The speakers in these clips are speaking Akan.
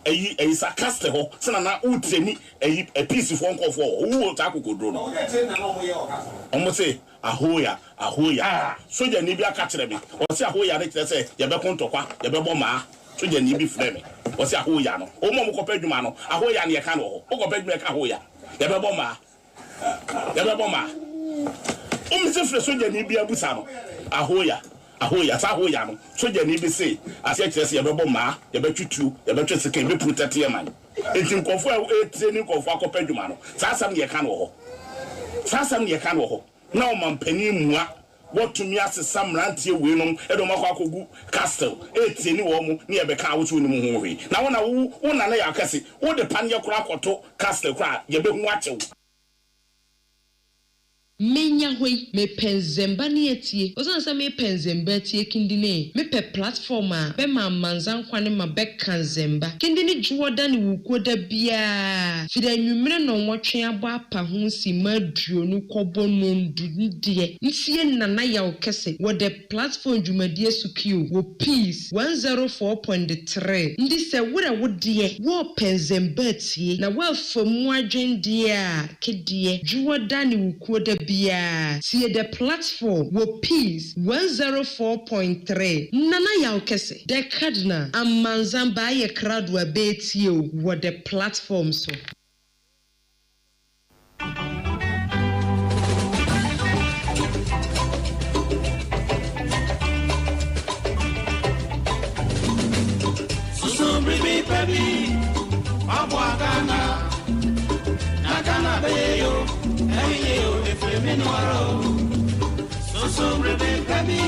a sarcastic ho sana na utreni a piece for uncle for who tackle kodro no omo say ahoya soja ni bi aka kire me o say ahoya ne kire say ye be kontokwa ye be boma soja ni bi frɛ me o say ahoya no o mo ko padwuma no ahoya ne ye ka no ho o ko padwuma ka ahoya ye be boma o mi se frɛ soja ni bi abusa no ahoya sa ahoya no soja ni bi say ase kire say ye be boma ye be tutu ye be twese be protect ye man enti nkofo e training nkofo akɔpadwuma no sa asam ye ka no ho na o mampani mua wotumi asesa mrantie we no edom akwakogu castle etieni wo mu ne yebeka awotu ni mu ho hwe na wona na yakase wo de panye kura akoto castle kura yebehu achew Menya hoi me penzemba ni etie osansa me penzemba etie kindine me pe platform a be ma manzan kwane ma be kanzemba kindine juoda ni wukoda bia fida nwumre no nwotwe abo apa ho si maduo no kobo no ndudie nsie nana ya okese wo the platform dwumadie sukio wo peace 104.3 ndi se wura wodie wo penzemba etie na wo afamu adwendie a kedie juoda ni wukoda bia see the platform wo peace 104.3 nana ya okese the cardinal amanzamba ye krado abetie wo the platform so so baby abwagana nakana beyo eyo efemenwaro so rebecca bi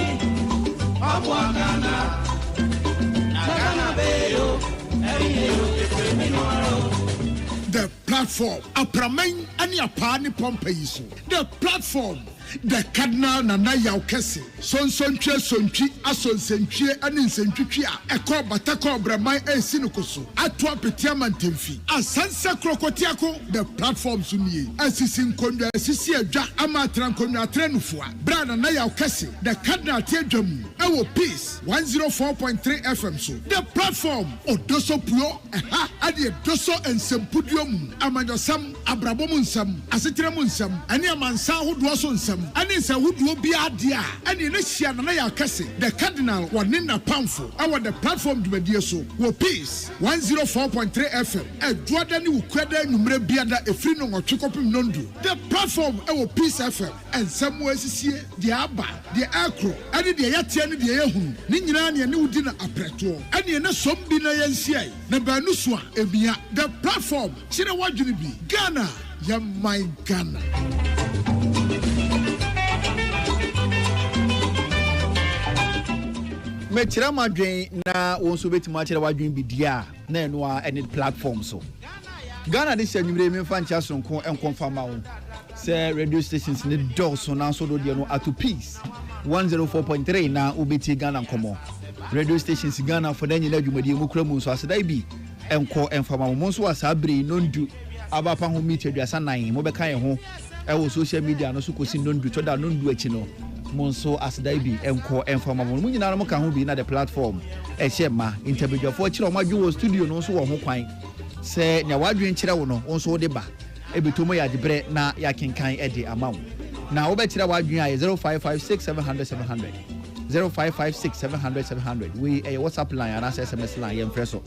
abwagana nakana beyo eyo efemenwaro. The platform apraman ani apani pompa yiso the platform the cardinal nana yaukese sonsontwe sontwi asonsentwe ani nsentwitwi a ekọ batako braman esinukoso ato apetia mantemfi asansa krokotiako the platform sunie asisi nkondwa asisi adwa ama trankondwa trenufua bra nana yaukese the cardinal tiadwam ewo peace 104.3 FM so the platform odoso puo ade doso ensempudiom amanyosam abrabom nsam asetrem nsam ani amansa hodo so nsam ani se hodo bia de a ani na hia na ya kase the cardinal wone na pamfo our the platform dwumadie so wo peace 104.3 FM edwoda ni ukwada nwumre biada efri no nwotwekopim nondu the platform ewo peace FM ensam asisie de aba de akro ani de yatia ni de yehunu ni nyina ne wudi na apreto ani na sombi na yensiai na banu so a ebia the platform chire wadwene bi Ghana ya my Ghana me chira madwen na wonso betima chira wadwen bi dia na eno a any platform so Ghana this anwumre me fa ncha sonko enkonfama wo say radio stations ne doso na so do dia no at peace 104.3 na ubeti Ghana nkomo radio stations Ghana for den nyina dwumadi mu kura mu so aseda bi enko enfama mo so asabre nondu abapa ho meet aduasa nan mo be kan ho e wo social media no so kosi nondu to da nondu achi no mo so aseda bi enko enfama mo nyina no mo kan ho bi na the platform e shema interview for chiro mo adwo studio no so wo ho kwan se nya wadwen kire wo no wo so de ba e betomo ya debre na ya kenkan e de ama wo na wo be kire wadwen aye 0556700700 0556700700 we a WhatsApp line and SMS line yem freso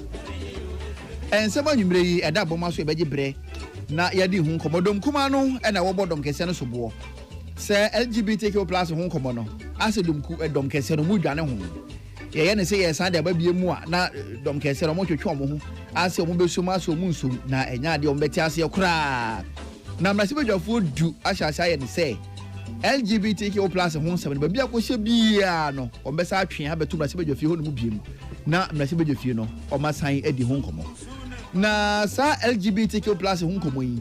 en sema nwumre yi eda boma so e beje bre na yadi hu komodom kuma no e na wo bodom kese no so bo se LGBTQ+ hu komo no asedum ku edom kese no mu dwane hu ye ne se ye san de ba bie mu a na dom kese no mo twetwe mo hu ase mo beso ma so mu nsum na enya de o beti ase kura na mrase bedwafo du ahyahya ye ne se LGBTQ+ hu nsem ba bia ko hye bia no o besa atwe ha betu mrase bedwafie ho no mu biem na mrase bedwafie no o masan edi hu komo na sa LGBTQ+ hu komo yi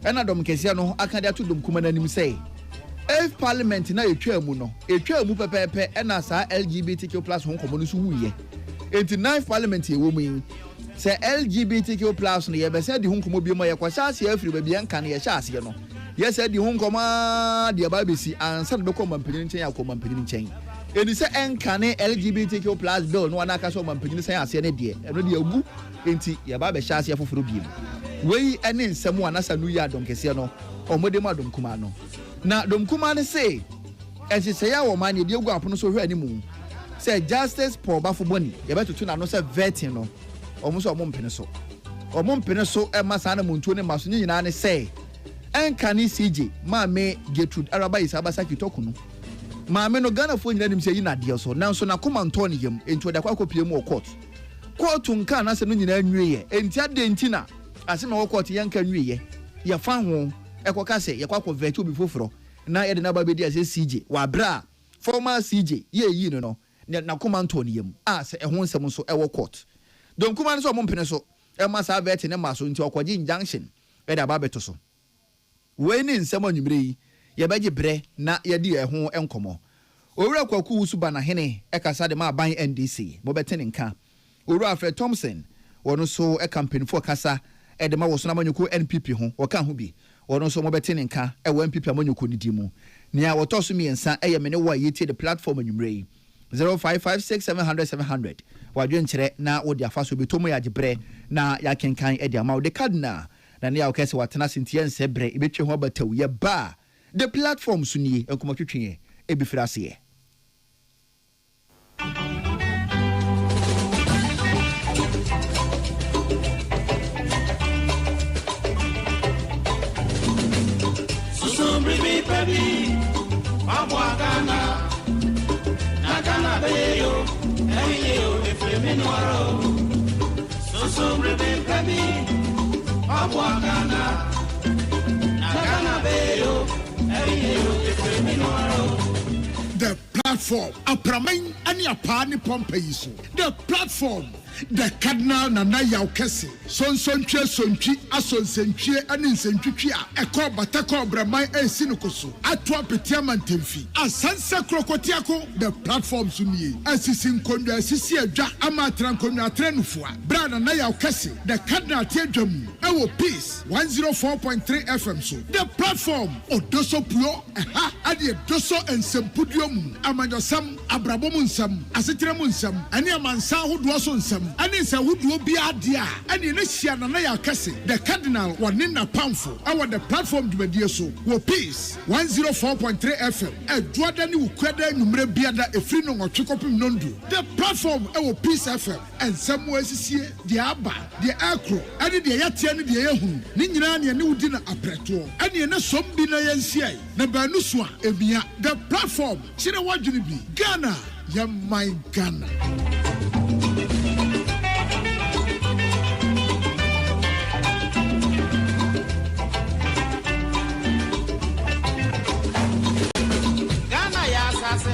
ena dom kese no aka de ato dom kuma nanim se if parliament na etwa mu no etwa mu pepepe ena sa LGBTQ+ hu komo no so wuye enti 9th parliament e wo mu yi se LGBTQ+ no ye be se de hu komo bi mo ye kwasa ase afiri ba bi enka na ye sha ase no ye se de hu komo de ba besi ansa de ko mampanyin nchen ya ko mampanyin nchen eni se enka ne LGBTQ+ bill no anaka so mampanyin nchen ase ne de eno de agu enti ya ba be hyase afoforo biem wei ene nsɛm a nasa no yi adom kɛseɛ no ɔmode mu adom kuma no na dom kuma ne se ɛhyehyɛ ya wɔ man de egu apono so hwɛ animu sɛ justice Paul Bafoboni yɛbɛtoto na no sɛ vetting no ɔmo so ɔmo mpene so ɛma saa na montuo ne maso nyinaa ne sɛ ɛnka ne CJ maame Gertrude Araba Isabasa kitokunu maame no Ghana fo nyina nim sɛ yi na deɛ so nanso na koma ntɔ ne yam enti ɔda kwa kopie mu court nka na sɛ no nyinaa nwie enti ade enti na ase na court yɛnka nwie yɛ fa ho ɛkɔka sɛ yɛkɔ akɔ veto bi foforo na yɛde na ba bedi asɛ CJ wa bra former CJ yi no na koma ntɔ ne yam a sɛ ɛho nsɛm nso ɛwɔ court don kuma ne so ɔmo mpene so ɛma saa vet ne ma so nti ɔkɔgye injunction ɛde aba beto so wei ne nsɛm anwumire yi yɛbɛgye brɛ na yɛdi ɛho nkɔmɔ owura kwaku wusu ba na hene ɛkasa de ma aban NDC mobɛte ne nka owura Fred Thompson wɔno so ɛkampanifo kasa ɛde ma wɔso na manyoko NPP ho wɔka ho bi wɔno so mobɛte ne nka ɛwɔ NPP amanyoko ne di mu nea wɔtɔ so miɛnsa ɛyɛ mene wɔ yɛtie de platform anwumire yi 0556700700 wadwe nkyerɛ na wode afa so betomo yɛ agyebrɛ na yɛakenkan ɛde ama wo de cardinal na ne yɛ wokɛ sɛ watena sentiɛ nsɛ brɛ ɛbɛtwe ho abataw yɛ ba the platform so nie nkɔmɔtwetwe ɛbifiri aseɛ Susumbrimi baby Abwagana Nakana beyo Eyo efremi noaro Susumbrimi baby Abwagana Nakana beyo Eyo efremi noaro The platform apraman ani apani pompa yi so the platform the cardinal Nana Yaukese sonsontwe sontwi asonsentwe ani nsentwitwi a ekọ batakọ braman esinukoso ato apetia mantemfi asansa krokotiako the platform sunie asisi nkondwa asisi adwa ama trankondwa trenufua bra Nana Yaukese the cardinal tiadwam ewo peace 104.3 FM so the platform odoso puo ade doso ensempudiom amanyosam abrabom nsam asetrem nsam ani amansa hodo so nsam ani nsa hodo bi ade a ani ne hia Nana Yaukese the cardinal wone na pamfo our the platform dwumadie so wo peace 104.3 FM adwoada ne wukwada numre biada efri no nwotwekopim nondu the platform ewo peace FM ensam wo asisie de aba de akro ani de yatia ne de yehunu ne nyina ne ne wudi na apreto ani ne sombi na yansiai na banu so a ebia the platform chire wadwene bi Ghana ya my Ghana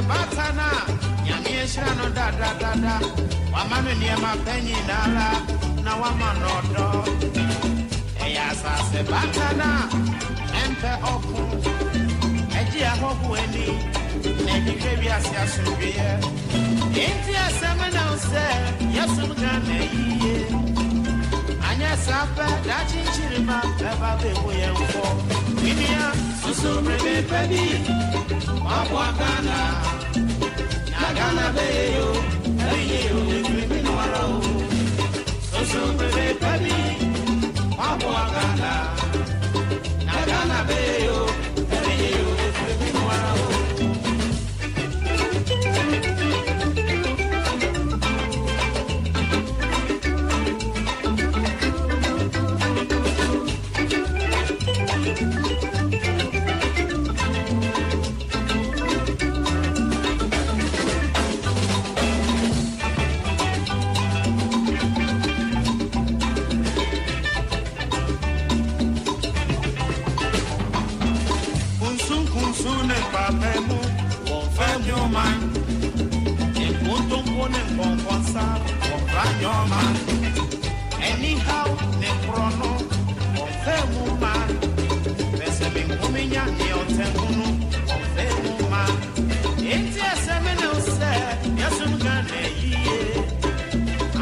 Batana, Yamieshra no da Wamanu near my penny nala, now I'm on rodo. Eyasa se Batana, enter oku, Egia hoku any, Negi Kavias Yasubia. India Semino said, Yasum Gane, Anya Sapa, Dachin Chirima, Ever William for Vinia, Susu Baby, Wabwagana. Nagana beyo, eyo efremi noaro. Susumbrimi baby, Wabwagana. Nagana beyo, eyo efremi noaro. Anyhow, ne chrono, ofemuma, besebing uminya ni otemunu, ofemuma. Inti semeno se, yasun gane ye.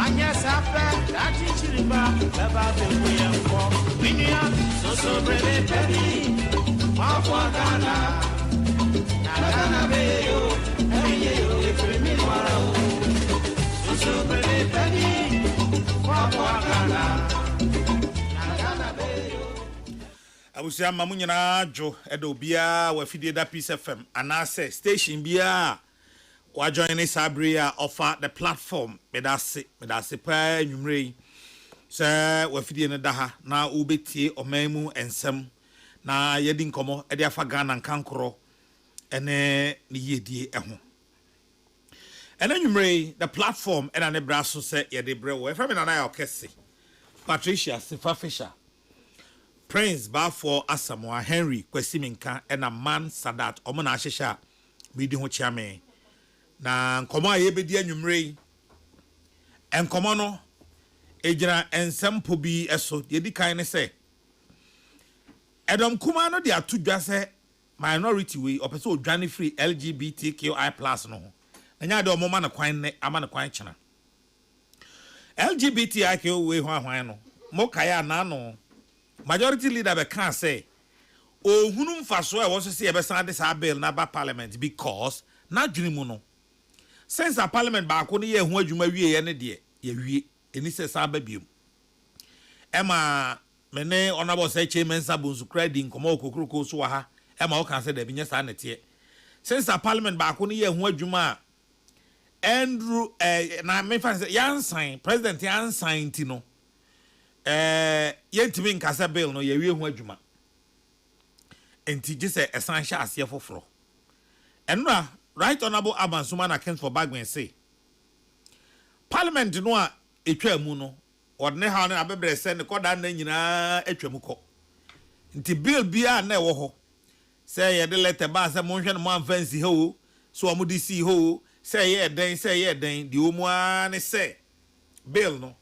Anya sape, dachi chiriba, beba bebuye mko. Winia, soso breve pedi, Wabwagana. Nagana beyo, eyeyo, efremi noarao. Soso breve pedi, Wabwagana. abusia ma mu nyina jo edo bia wa fidie da Peace FM anase station bia wa join this abria offer the platform medase pa nwumre se wa fidie ne da ha na ubetie omamu ensem na yedi nkomo e de afa Ghana nkankoro ene ne yedie eho ene nwumre the platform ena ne braso se yede bre wo efra me na ya okese Patricia Sifa Fisher Prince Bafo Asamoah Henry Kwesiminka ena Man Sadat omo na ahihya medi ho chiame na nkomo a yebedi anwumre enkomo no ejira ensempo bi eso yedi kan ne se edom kuma no de atudwa se minority we opeso odwane free LGBTQI+ no anya de omo ma na kwan ne ama na kwan chena LGBTIQ we hwan no mo kaya na no majority leader be can say ohunu mfaso e wo so se e be san de sa bill na ba parliament because na dwene mu no since a parliament ba ko ne ye hu adwuma wie ye ne de ye wie eni se sa ba biom ema mene honorable say chairman sabunsu credit nkomo okokroko so wa ha ema o kan say da binya sa nete since a parliament ba ko ne ye hu adwuma Andrew na me fa say yan sign president yan sign ti no yentimi nkasa bill no ye wie hu adwuma enti gise esan hya ase foforo enra right honorable Abansuma na Kent for Bagwen say parliament no a etwa mu no ordne ha no abebre se ne koda na nyina etwa mu ko nti bill bia na ewo ho say ye de letter ba say monhwe no man fancy ho so omo di si ho say ye den di omu a ne say bill no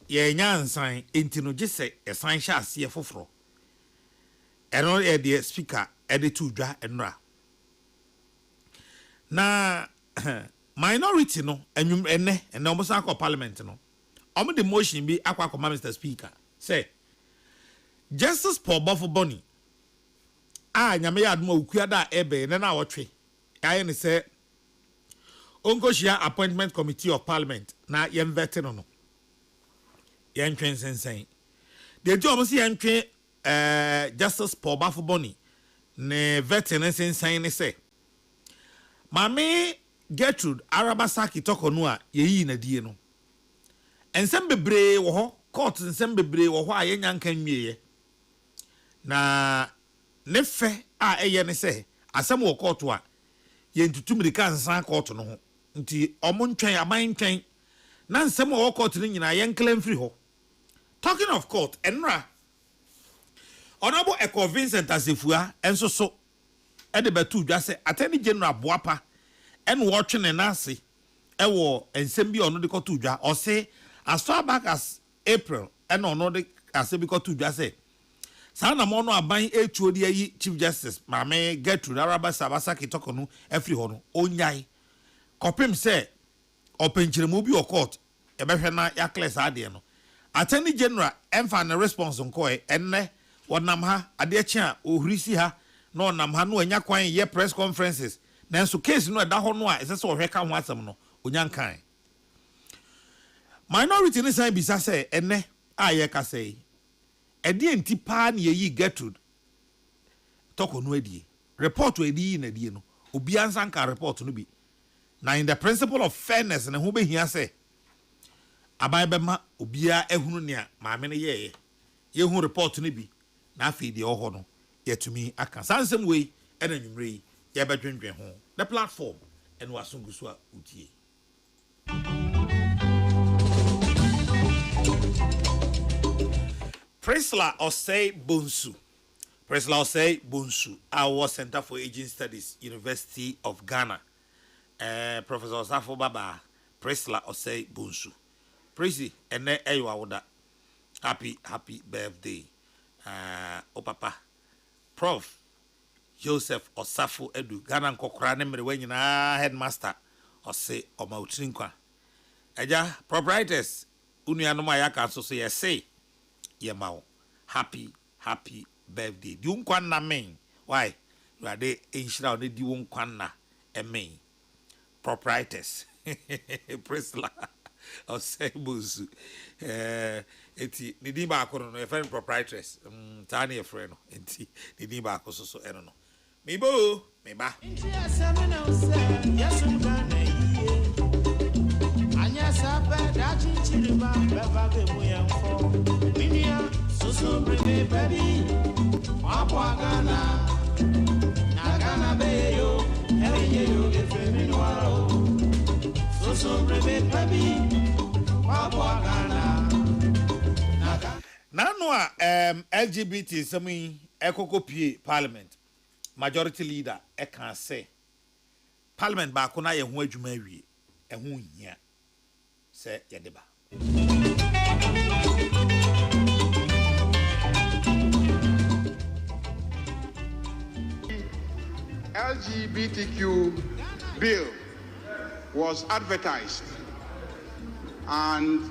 ye nyansan enti no gise esan hya ase foforo eno e de speaker e de to dwa enra na minority no enwum ene omo san ko parliament no omo the motion bi akwa ko Mr. Speaker say Justice Paul Bafo-Boni nyame ya aduma ukuada ebe ne na wotwe aye ne say onkoshia appointment committee of parliament na yemvete no yentwen sensen de jo omo se yentwe Justice Paul Bafo-Boni ne veteran sensen ne say Mami Gertrude Arabasaki tokonu a yeyi na die no ensem bebre wo ho court ensem bebre wo ho a yenya nkan nwieye na ne fe a eye ne se asem wo court a yentutumri kan san court no ho nti omo ntwen aban ntwen na nsem wo court ni nyina yenklan free ho talking of court enra honorable Eko Vincent Asefua enso so e de betu dwa se attorney general Boapa en watching ne nase e wo ensem bi ono de kotu dwa o se as far back as April en ono de ase bi kotu dwa se sa na mo no aban etuo de yi Chief Justice Mame Gertrude Arabasaki tokonu every ho no onyai kopim se openchiremu bi o court e behwe na ya class ade no attorney general emfa na response nko e enne wonam ha ade achi a ohurisi ha no nam ha no anya kwan ye press conferences nanso case no da ho no a ese se ohwe ka ho asem no onyankan minority ni san bisa se enne a ye ka sei ede enti pa na ye Gertrude toko no adie report edi na die no obi ansan ka report no bi na in the principle of fairness na ho behia se abai be ma obia ehunu ne a maame ne ye hu report no bi na afi de oho no yetumi aka sansem we ena nwumre ye bedwendwen ho the platform and wasungusu a utie Presla Osei Bonsu our Center for Aging Studies University of Ghana Professor Safo Baba Presla Osei Bonsu Prezi ene eyo awoda happy birthday papa Prof Joseph Osafo Edu Ghana nkokora ne mere wanyina headmaster ose omautrinkwa eja proprietors unuanom ayaka so say yemao happy birthday di unkwan na men why you are the enshira on di unkwan na emen proprietors Presla Osei Bonsu enti ne din ba ko no e friend proprietress ta na e friend no enti ne din ba ko so eno no me bo me ba Inti aseme na ose yesu gana yiye anya sabe da chinchiriba beba be mu yenfo minia susu brebe baby wapwa gana na gana be yo erenye yo efemi no aro susu brebe baby wapwa gana nano a LGBT sami ekoko pie parliament majority leader e kan say parliament ba ko na ye ho adwuma awie e ho hia se ye deba LGBTQ bill was advertised, and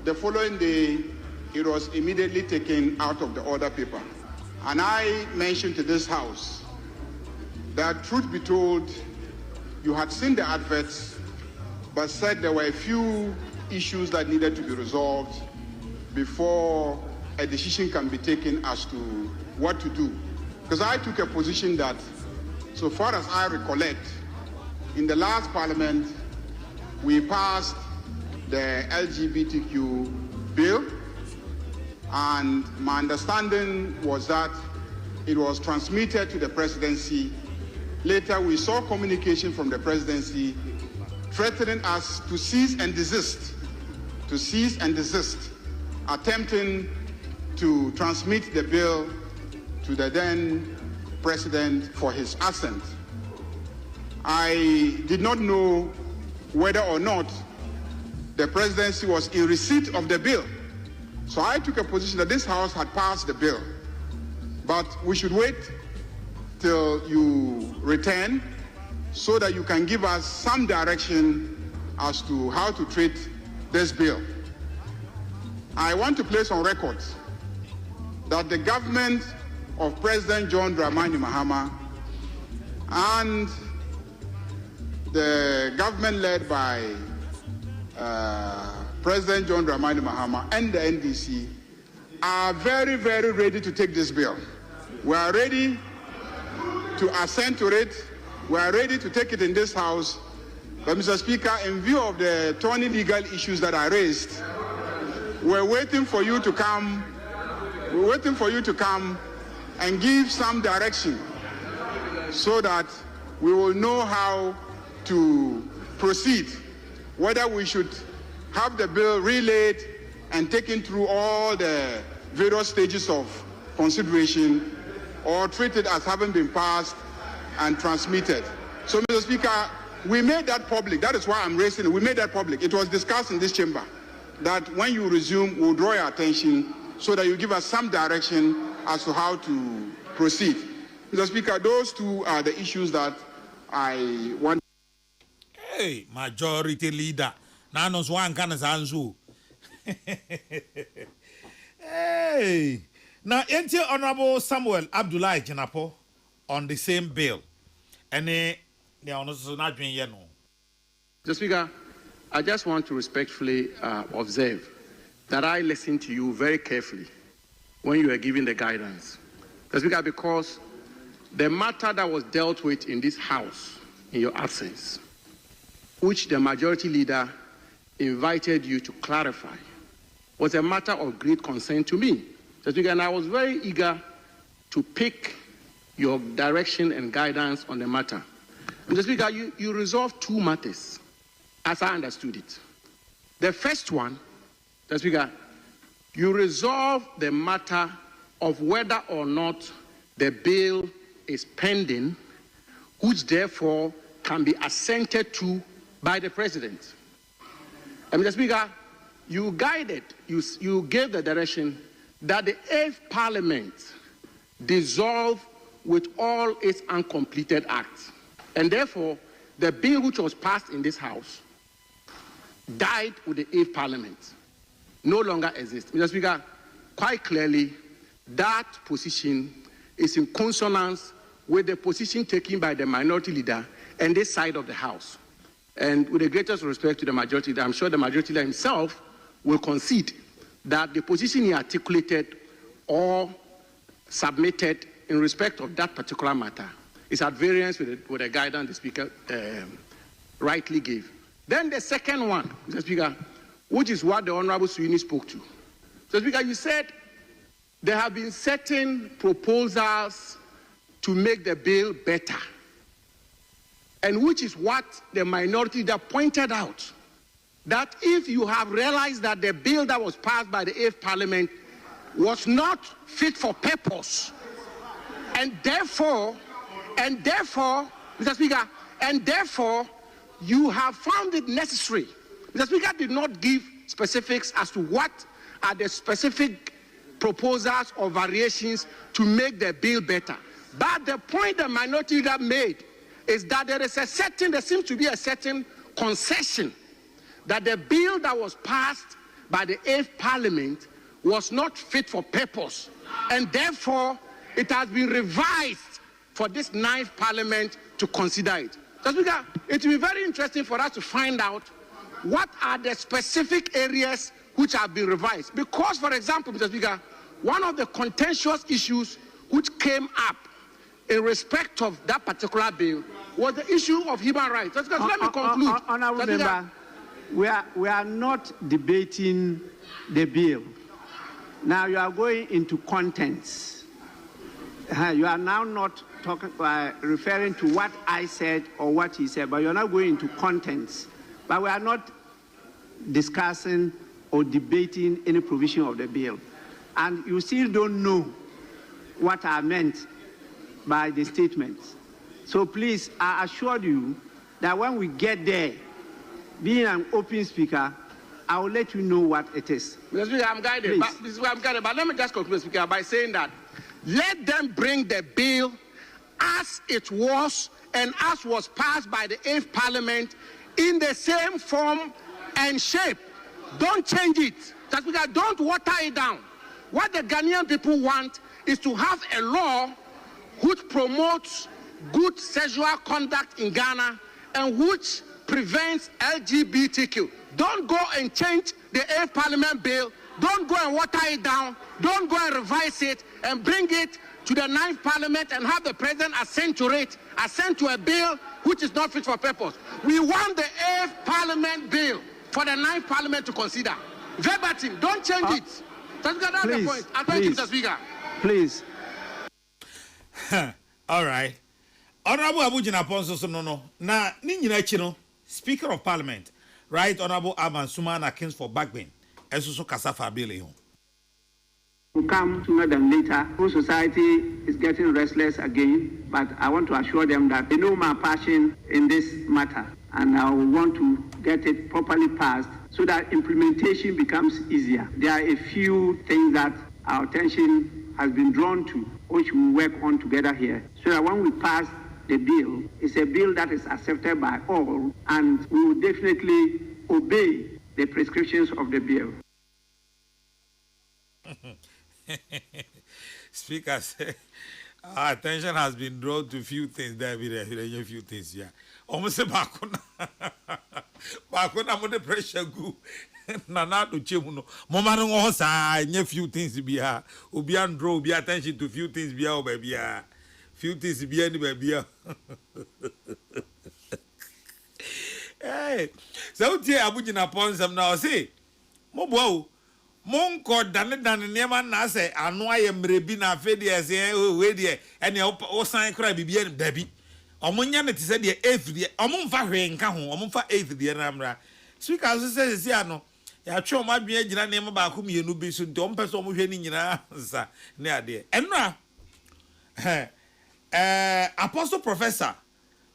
the following day it was immediately taken out of the order paper. And I mentioned to this house that, truth be told, you had seen the adverts, but said there were a few issues that needed to be resolved before a decision can be taken as to what to do. Because I took a position that, so far as I recollect, in the last parliament, we passed the LGBTQ bill, and my understanding was that it was transmitted to the presidency. Later, we saw communication from the presidency threatening us to cease and desist, attempting to transmit the bill to the then president for his assent. I did not know whether or not the presidency was in receipt of the bill. So I took a position that this house had passed the bill, but we should wait till you return so that you can give us some direction as to how to treat this bill. I want to place on record that the government of President John Dramani Mahama and the government led by President John Dramani Mahama and the NDC are very, very ready to take this bill. We are ready to assent to it. We are ready to take it in this house. But Mr. Speaker, in view of the 20 legal issues that I raised, we're waiting for you to come. We're waiting for you to come and give some direction so that we will know how to proceed, whether we should have the bill relayed and taken through all the various stages of consideration, or treat it as having been passed and transmitted. So, Mr. Speaker, we made that public. That is why I'm raising it. We made that public. It was discussed in this chamber that when you resume, we'll draw your attention so that you give us some direction as to how to proceed. Mr. Speaker, those two are the issues that I want. Hey, majority leader. Nanos one can answer. Hey. Now, enter Honorable Samuel Abdullahi Jinapo on the same bill. And they are not doing yet. Mr. Speaker, I just want to respectfully observe that I listened to you very carefully when you were giving the guidance. Mr. Speaker, because the matter that was dealt with in this House in your absence, which the majority leader invited you to clarify, was a matter of great concern to me. Mr. Speaker, and I was very eager to pick your direction and guidance on the matter. Mr. Speaker, you resolved two matters, as I understood it. The first one, Mr. Speaker, you resolved the matter of whether or not the bill is pending, which therefore can be assented to by the President. And Mr. Speaker, you guided, you gave the direction that the 8th Parliament dissolve with all its uncompleted acts. And therefore, the bill which was passed in this House died with the 8th Parliament, no longer exists. Mr. Speaker, quite clearly, that position is in consonance with the position taken by the minority leader and this side of the House. And with the greatest respect to the majority leader, I'm sure the majority leader himself will concede that the position he articulated or submitted in respect of that particular matter is at variance with the guidance the Speaker rightly gave. Then the second one, Mr. Speaker, which is what the Honorable Sweeney spoke to. Mr. Speaker, you said there have been certain proposals to make the bill better, and which is what the minority that pointed out, that if you have realized that the bill that was passed by the 8th Parliament was not fit for purpose, and therefore, Mr. Speaker, and therefore, you have found it necessary. Mr. Speaker did not give specifics as to what are the specific proposals or variations to make the bill better. But the point the minority leader made is that there seems to be a certain concession that the bill that was passed by the 8th Parliament was not fit for purpose, and therefore it has been revised for this 9th Parliament to consider it. So, Speaker, it will be very interesting for us to find out what are the specific areas which have been revised. Because, for example, Mr. Speaker, one of the contentious issues which came up in respect of that particular bill was the issue of human rights. Let me conclude. Honourable Member, we are not debating the bill. Now you are going into contents. You are now not talking, referring to what I said or what he said, but you are not going into contents. But we are not discussing or debating any provision of the bill. And you still don't know what I meant by the statements. So please, I assure you that when we get there, being an open speaker, I will let you know what it is. Mr. Speaker, I'm guided. But let me just conclude, Speaker, by saying that let them bring the bill as it was and as was passed by the 8th Parliament in the same form and shape. Don't change it. Mr. Speaker, don't water it down. What the Ghanaian people want is to have a law which promotes good sexual conduct in Ghana and which prevents LGBTQ. Don't go and change the 8th Parliament bill. Don't go and water it down. Don't go and revise it and bring it to the 9th Parliament and have the President assent to it, assent to a bill which is not fit for purpose. We want the 8th Parliament bill for the 9th Parliament to consider. Verbatim, don't change it. That's the point. I thank you, Mr. Speaker. Please. All right. Honorable Abujina Ponso no. Na ni nyina chi no, Speaker of Parliament, Right Honorable Aban Sumana Kings for Backbone. Esusu Kasafa Bill ho. Will come sooner than later. Whole society is getting restless again, but I want to assure them that they know my passion in this matter, and I want to get it properly passed so that implementation becomes easier. There are a few things that our attention has been drawn to, which we work on together here, so that when we pass the bill, it's a bill that is accepted by all, and we will definitely obey the prescriptions of the bill. Speaker said, our attention has been drawn to few things. There be a few things here. Almost a bakuna. Bakuna mo the pressure go. Nana to chemuno. Mama no hosa. Nye few things be ha. Obi and draw. Be attention to few things be ha. Baby ha. Few things be any baby ha. Hey. So tie Abujina Ponsam now say. Mo bow. Monko dane niema na se anu aye mrebi na afi de ese we de ene o san kra bibia dabi omunya ne tise de eighth de omumfa hwe nka ho omumfa eighth de na mra speaker so se ano ya twa o madwen agina niema ba ko mienu bi so nti o mpese o mo hwe ni nyina nsa ne ade enra Apostle Professor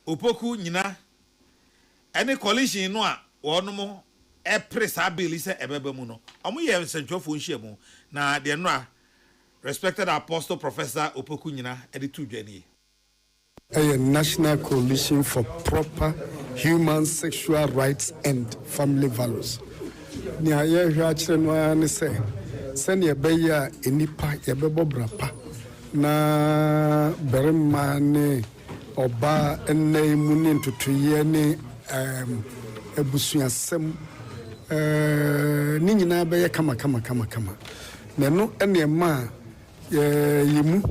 Opoku nyina ene coalition no a wono mo presa bill is ebebe no omo ye nsentwofo nhyiamu na de no respected Apostle Professor Opoku nyina editu dwane a National Coalition for Proper Human Sexual Rights and Family Values. Ni aye hwa kire no an se ne beya enipa ye bebo brapa na berema ne oba enne mu ne ntutuye ne ebusuasem ne nyinaa bɛyɛ kama na no ɛne ɛma yɛ mu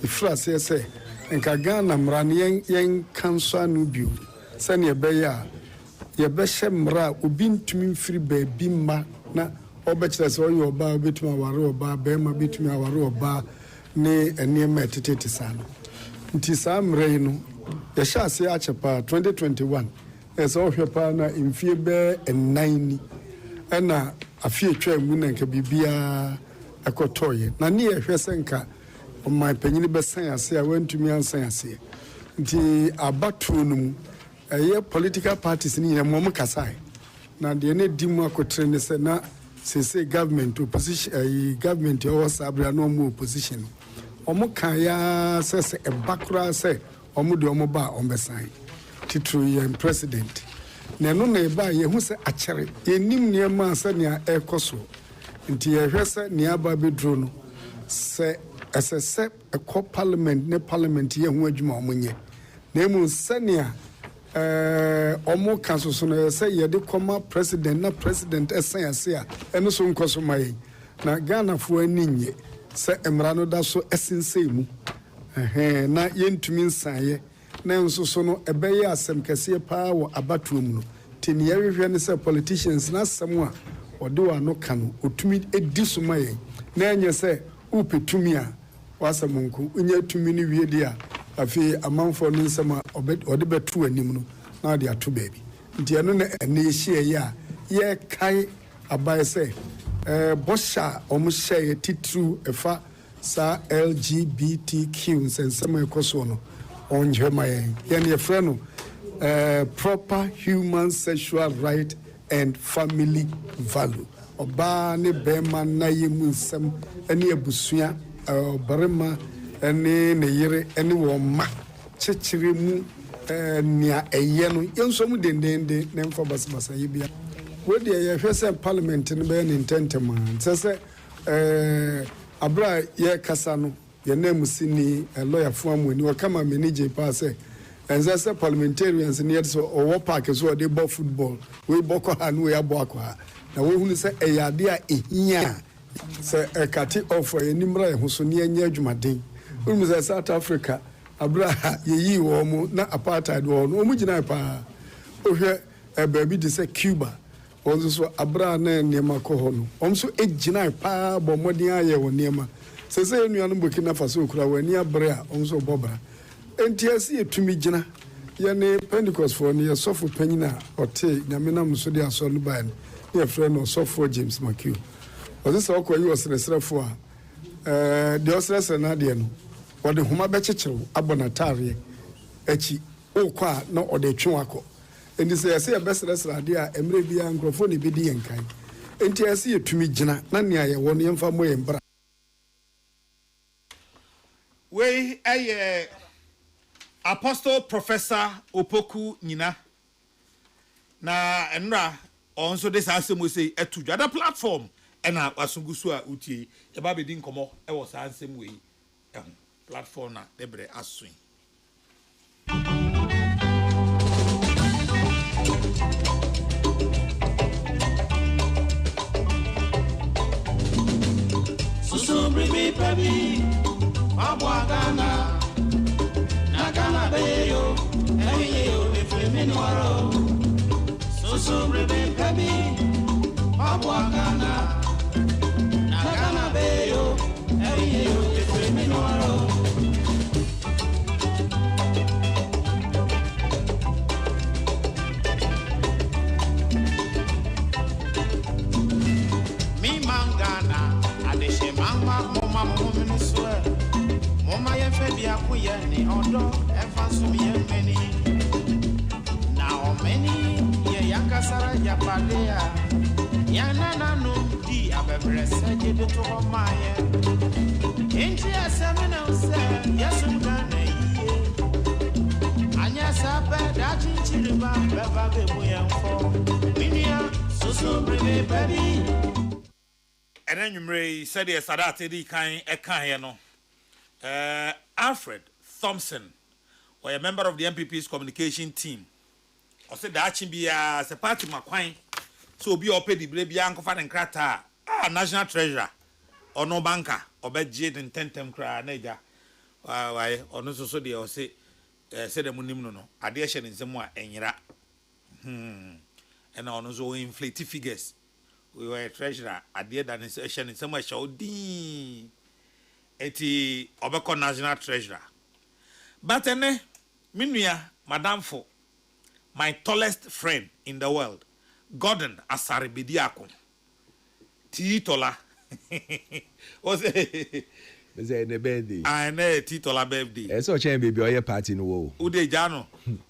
ifra sɛ nka Ghana mmara no yɛn kanso anu bio sɛne ɛbɛyɛ a yɛbɛhyɛ mmara a obi ntumi mfiri baabi mma na ɔbɛkyerɛ sɛ ɔyɛ ɔbaa obɛtumi aware ɔbaa bɛrima bɛtumi aware ɔbaa ne nneɛma ɛtetete saa no nti saa mmara yi no yɛhyɛ ase akyɛ paa 2021 ɛsɛ ɔhwɛ paa na mfie bɛɛ 9 ni ɛna afie twa mu na nka biribiara ɛkɔtɔɔyɛ na ne yɛhwɛ sɛ nka ɔman panyini bɛsan ase a wantumi ansan aseɛ nti abatoɔ no mu ɛyɛ political parties ne nyina mmom kasae na deɛ ne di mu akɔtere ne sɛ na sese government opposition government ɛwɔ saa abira na ɔmo opposition ɔmo ka ya sɛ ɛba koraa sɛ ɔmo de ɔmo ba ɔmo bɛsan titiri yɛn president na ɛno na ɛba yɛhu sɛ akyɛre yɛnim nneɛma sɛnea ɛkɔ so nti yɛhwɛ sɛ nea aba bɛduro no sɛ ɛsɛ sɛ ɛkɔ parliament ne parliament yɛ ho adwuma ɔmo nyɛ na emu sɛnea ɔmo ka soso no sɛ yɛde kɔma president na president ɛsan ase a ɛno so nkɔ so ma yɛn na Ghanafoɔ ani nye sɛ mmara no da so ɛsensɛn mu na yɛntumi nsaeɛ na nso so no ɛbɛyɛ asɛm kɛseɛ paa wɔ abatoɔ mu no te ne yɛhwehwɛ ne sɛ politicians na asɛm a wɔde wɔ ano ka no ɔtumi ɛdi so ma yɛn na ɛnyɛ sɛ wopɛ tumi a wasɛm nko wonyɛ tumi no wie deɛ a afei amanfoɔ no nsɛm a ɔde bɛto anim no na ɔde ato baabi nti ɛno na ɛne yɛhyiaeɛ a yɛkae abae sɛ bɔhyɛ a ɔmo hyɛeɛ titiriw ɛfa saa LGBTQ nsɛnsɛm a ɛkɔ soɔ no ɔnhwɛ ma yɛn yɛfrɛ no proper human sexual right and family value ɔbaa ne bɛrima na yɛ mu nsɛm ne abusua ɔbarima ne ne yere ne wɔn mma kyekyere mu nea ɛyɛ no yɛnso mu dendenden ne mfa basabasa yi bia wodi yɛhwɛ sɛ parliament no bɛyɛ ne ntɛntɛm a sɛ abra yɛ kasa no yɛna musini lawyer amu ni wɔkama manage paa sɛ ɛnsɛ sɛ parliamentarians ne yɛde sɛ ɔwɔ park so ɔde bɔ football wei bɔkɔ ha ne wei abɔ akɔ ha na wɔhunu sɛ ɛyɛ ade a ɛhia sɛ ɛkate ɔfɔ yɛnimra yɛ ho so ne yɛnyɛ adwumaden wonim sɛ South Africa abra yɛyii wɔ mu na apartheid wɔ no ɔmu gyina paa wohwɛ baabi de sɛ Cuba wɔn nso so abra na nneɛma kɔ hɔ no wɔn nso gyina paa bɔ mmɔden ayɛ wɔ nneɛma sɛ sɛ nnua no Burkina Faso kura wɔn ani abere a wɔn nso bɔ bra enti asi yɛtumi gyina yɛne Pentecost foɔ no yɛsɔfo panyin a ɔte nyame nam so de asɔ no baa no ne yɛfrɛ no ɔsɔfoɔ James McHugh ɔde sɛ ɔkɔ yi ɔsrɛsrɛfoɔ a deɛ ɔsrɛsrɛ no adeɛ no ɔde homa bɛkyekyerew abɔ n'ataareɛ akyi wokɔ a na ɔde twe wakɔ enti sɛ yɛsɛ yɛbɛsrɛsrɛ adeɛ a mmerɛ biara nkurɔfoɔ ne bɛdi yɛn kan enti yɛsɛ yɛtumi gyina na nea yɛwɔ no yɛmfa mmɔ yɛn bra wei ɛyɛ Apostle Professor Opoku Nyina na enra also this asem we say etu dwa da platform na wasungu so a utie e ba be di nkomo e wo sa ansem we platform na debre asun Susu bring me baby Abwa Ghana Ghana beyo, eyo efremi nwaro. Susu brebe kabi, abwa Ghana. Ghana beyo, eyo efremi nwaro. Mi mangana, adeshe mama mama mumini swear. Mama ye febi akuye ni odo efansu ye meni na o meni ye yakasara japadea ya nana no di abebre seje de to maye enti asemena use yesu gana yiye anya sabe da chinchiriba beba be moyenfo minia susu brebe baby enenwumre said the sadate di kan ekan ye no Alfred Thompson, or a member of the MPP's communication team, or said that Chimbia as a party Makwain, so obi ope di bre bia nkofa ne nkrata national treasurer ono banker obeje den tentem kra na eja why ono so de o say say dem nim no ade ehye ne nsem a enyira and ono so inflate figures we were treasurer ade da ne ehye ne nsem a hye odin eti obeko national treasurer but ene minua madam for my tallest friend in the world Gordon Asaribidiako Titola was say the birthday I know Titola birthday so chen baby oye party no wo ude jano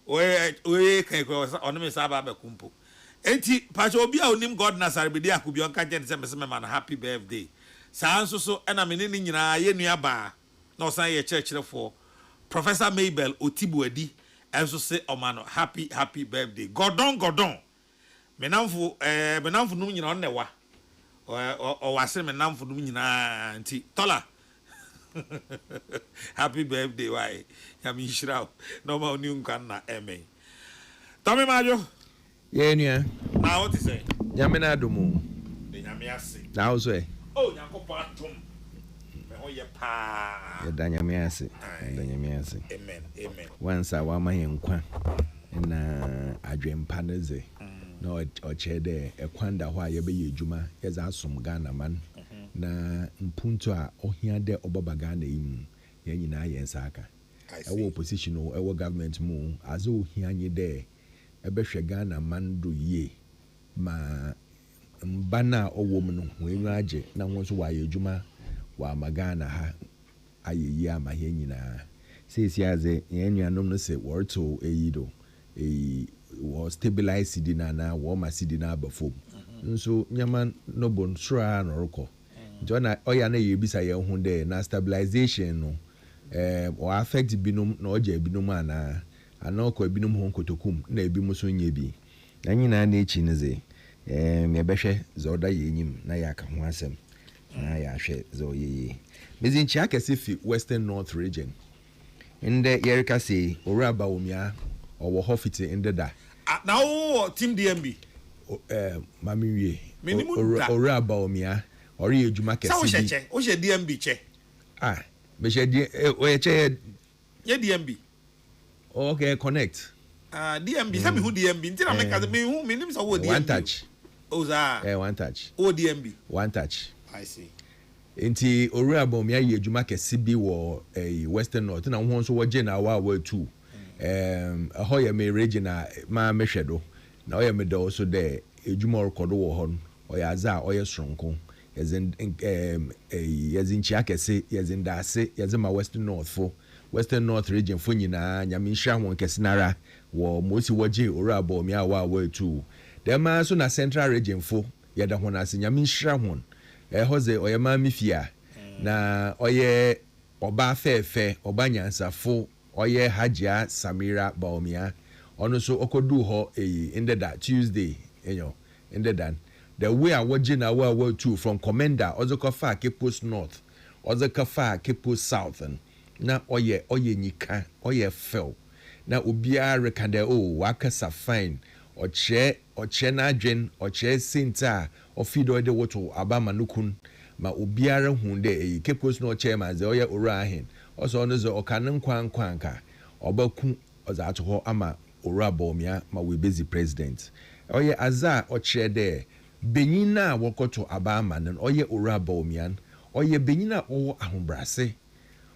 we kan ko onu me saba be kumpo enti pacho obi a onim Gordon Asaribidiako bi onka je se man happy birthday saa nso so na me ni nyina ye nua ba na osan ye church for Professor Mabel Otibuadi enso se omano happy birthday Gordon menamfo num nyina on newa o wase menamfo num nyina anti tola happy birthday why ya mi shira no ma oni nkan na eme Tommy Majo ye nua na what is say nyame na adomu de nyame ase na wo so e oh nyakopo atom me ho ye pa ye da nyame ase amen once I wa ma ye nkwa na adwempa ne ze na oche de ekwanda ho a ye be yedwuma ye za asom Ghana man na mpunto a ohia de obaba Ghana yimu ye nyina ye nsaka ewo opposition o ewo government mu azo ohia nye de ebehwe Ghana man do ye ma mbana owom no wenyu age na wonso wa yedwuma wa magana ha ayeyi ama ye nyina sesi aze ye nuanom no se worto eyido was stabilize sidina na wo ma sidina abafom nso nyama no bon sura na roko jona oya na yebisa ye hu de na stabilization no o affect binum na oja binum ana ko binum ho kotokum na ebi muso nye bi na nyina na echi ne ze me behwe zoda yenyim na ya ka ho asem na ya hwe zo yeye mezinchi akese fi Western North region inde yerika se oraba omia owo hofiti inde da now team DMB mami wie oraba omia ori ejuma kese bi o she DMB che be she che ye DMB okay connect DMB say me who DMB ntina make as me who me nim so wo DMB one touch oza one touch o DMB one touch I see enti oraba omia ye ejuma kese bi wo Western North na ho so wo je na wa 2 ahoya me regional ma mehwedo na oya me do so de ejuma record wo ho no oya za oya sronko yezin yezin chiakese yezin dase yezima Western North region fo nyina nyame hwa won kesenara wo mosi woje oraba omia wa 2 dem ma so na Central region fo yeda ho na se nyame hwa won hoze oya ma mifia na oye oba fefe oba nyansafo oye Hajia Samira Baumia ono so okodu ho indeda Tuesday indeda the way I watching na wa 2 from commander ozokofa Kepos North ozokofa Kepos South na oye nyika oye fell na obia rekande wakasa fine oche na adwen oche sinta ofido de woto abama nukun ma obiara hunde Kepos no chairman ze oye orahin also ono zo okanen kwanka obaku oza atoho ama oraba omia ma we busy president oye aza ochede benyina wokoto abama nen oye oraba omia oye benyina owo ahombrase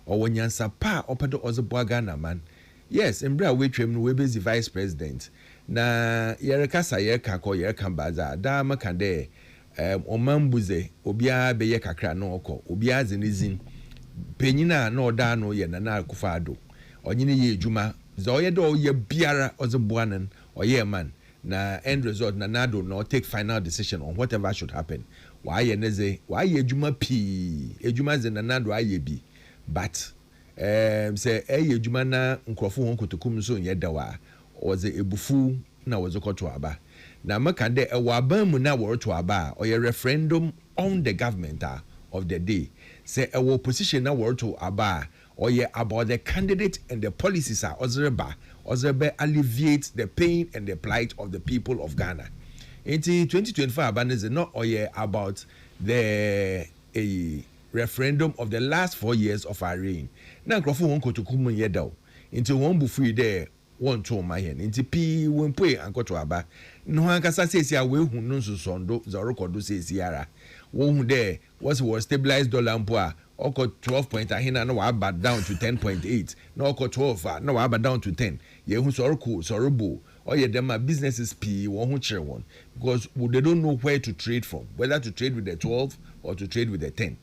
owo nyansa pa opedo ozeboa Ghana man yes embra we twem no we busy vice president na yerekasa yereka ko yereka baza da makande omambuze obia beye kakra no oko obia zenizin penyina na oda no ye na akufado onyine ye ejuma zo ye do ye biara ozeboanen oye man na end result na nado no take final decision on whatever should happen why ye neze why ye ejuma ejuma ze na nado aye bi but say ejuma na nkrofo hon kotokum so ye dawa oze ebufu na wozokoto aba na makande ewa mu na woroto aba oye referendum on the government of the day say ewo opposition na woroto aba oye about the candidate and the policies ozreba alleviate the pain and the plight of the people of Ghana Into 2025 abandons not about the a referendum of the last 4 years of our reign. Now Crawford won't go to Kumun Yedo into one buffet there. One to my hand into P when pay and go to Aba. No one can say, I will who knows Sondo, Zoroko do say Sierra. One there was stabilized dollar and poor, or got 12 point. I hear no about down to 10.8, no got 12, no about down to 10. Ye who's Soroko, Sorobo, or ye them my businesses P one who share one because they don't know where to trade from, whether to trade with the 12 or to trade with the 10.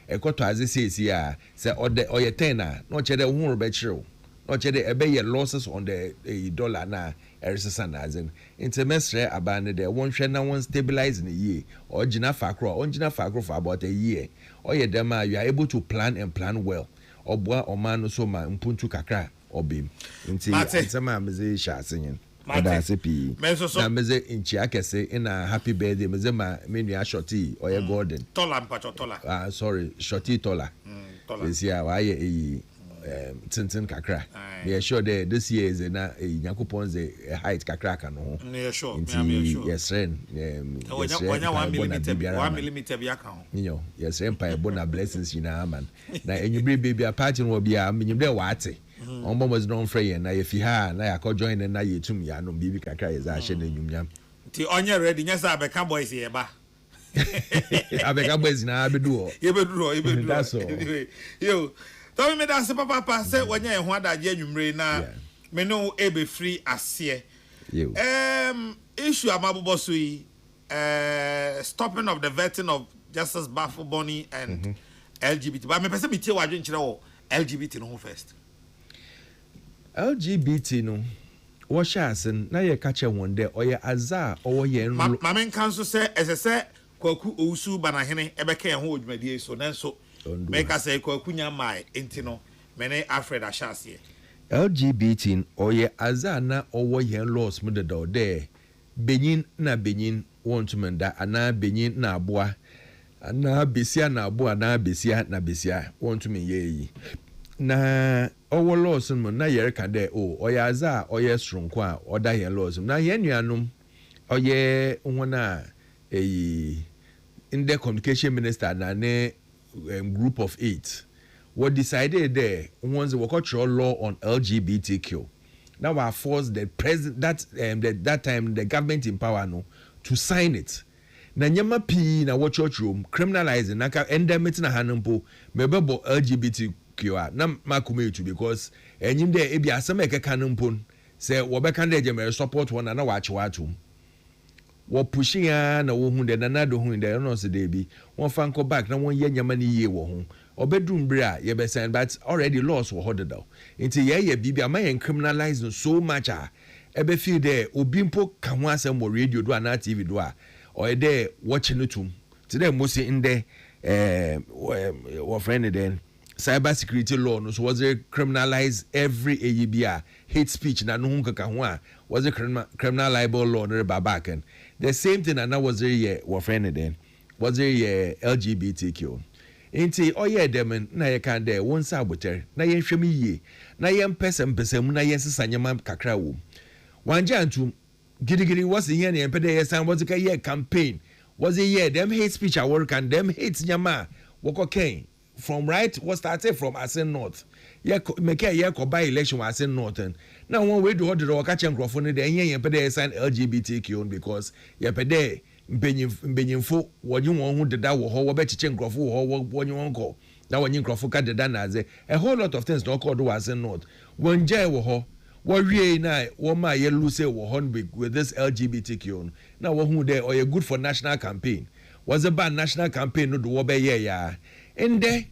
A got to as it says here, say or your 10, not cheddar won't bet sure. Not your losses on the dollar now. Ericsson into mestre abandoned there one share now one stabilize in a year or Gina Facro for about a year or your dema you are able to plan and plan well or boy or man so ma mpuntu kakra or beam into some amazing singing. That's a P. Now, Meze in Chiakese in a happy birthday, Mezema menu shorty or your golden. Tola. Sorry, shorty Tola. This year, I Tintin Kakra. We are sure that this year is a Yakupon's a height Kakra. No, sure. Yes, Ren. Yes, 1 millimeter. You know, yes, Empire Bona blessings in a man. Now, and you bring baby a party will be a minimum watty. Ombo was non free, and if you had, I could join and I to me. I know Bibi Kakra is I should in the on your readiness, I become boys here. I become boys now. I be do. That's all. You. Tell me that papa said when you want that January now, me no be free as here. Issue Amabosui, stopping of the vetting of Justice Bafo-Bonny and LGBT. But me person me tell what you know LGBT no first. LGBT no. What shasen na ye catch one day or ye azar or ye no. Mamen council say as I say kwaku ousu banahene ebeke ho dwumadi so nanso make us say kwakunya mai entino mene Alfred Ashasi LGBT or ye azar na or ye laws mudedo there Benin na Benin want to menda ana Benin na aboa ana besia na aboa na besia na besia want to me ye na owo laws mo na yere ka de o oya azar oye stronko a oda ye laws na ye nuanom oye wona in the communication minister na ne group of 8 what decided there once the cultural law on LGBTQ now we forced the president that time the government in power no to sign it na nyama pi na what church room criminalizing naka endemit na hanumpo mebebo LGBTQ na makume to because enyim there e bia asem ekeka numpo say wo be kan dey support one na wa chiwatum wo pushing na wo hu de na do hu de no se dey bi won fa nko back na won ye nyama ni ye wo hu obedum bre a ye be sign but already laws wo hold down until ye bibia ma ye criminalize so much a e be feel there obi mpo ka ho asem wo radio do na TV do a or e dey watching it today mo say in there wo friend then cyber security law no so was it criminalize every AEBA hate speech na no hunka ka ho a was it criminal libel law no back and the same thing and that was there wo friend then was there LGBTQ enti oye dem na ye kan there won sa aboter na ye hwem yie na ye mpesem na ye sesa nyama kakra wo wanje antu gidigidi was here na ye pede ye san was ka ye campaign was it them hate speech at work and them hate nyama woko ken from right was started from Asen North. Yeah, make a year by election was Asen North. Now one way to order or catch and microphone the yen pede sign LGBTQ because ye pede benyimfo what you want who that will bet chen grofo or what you want go. Now when you grofo ka the dan as a whole lot of things don't call to Asen North. When jay wo ho what we na what my yellow say wo hon with this LGBTQ. Now who there or a good for national campaign. Was a bad national campaign no do wo be yeah. And there,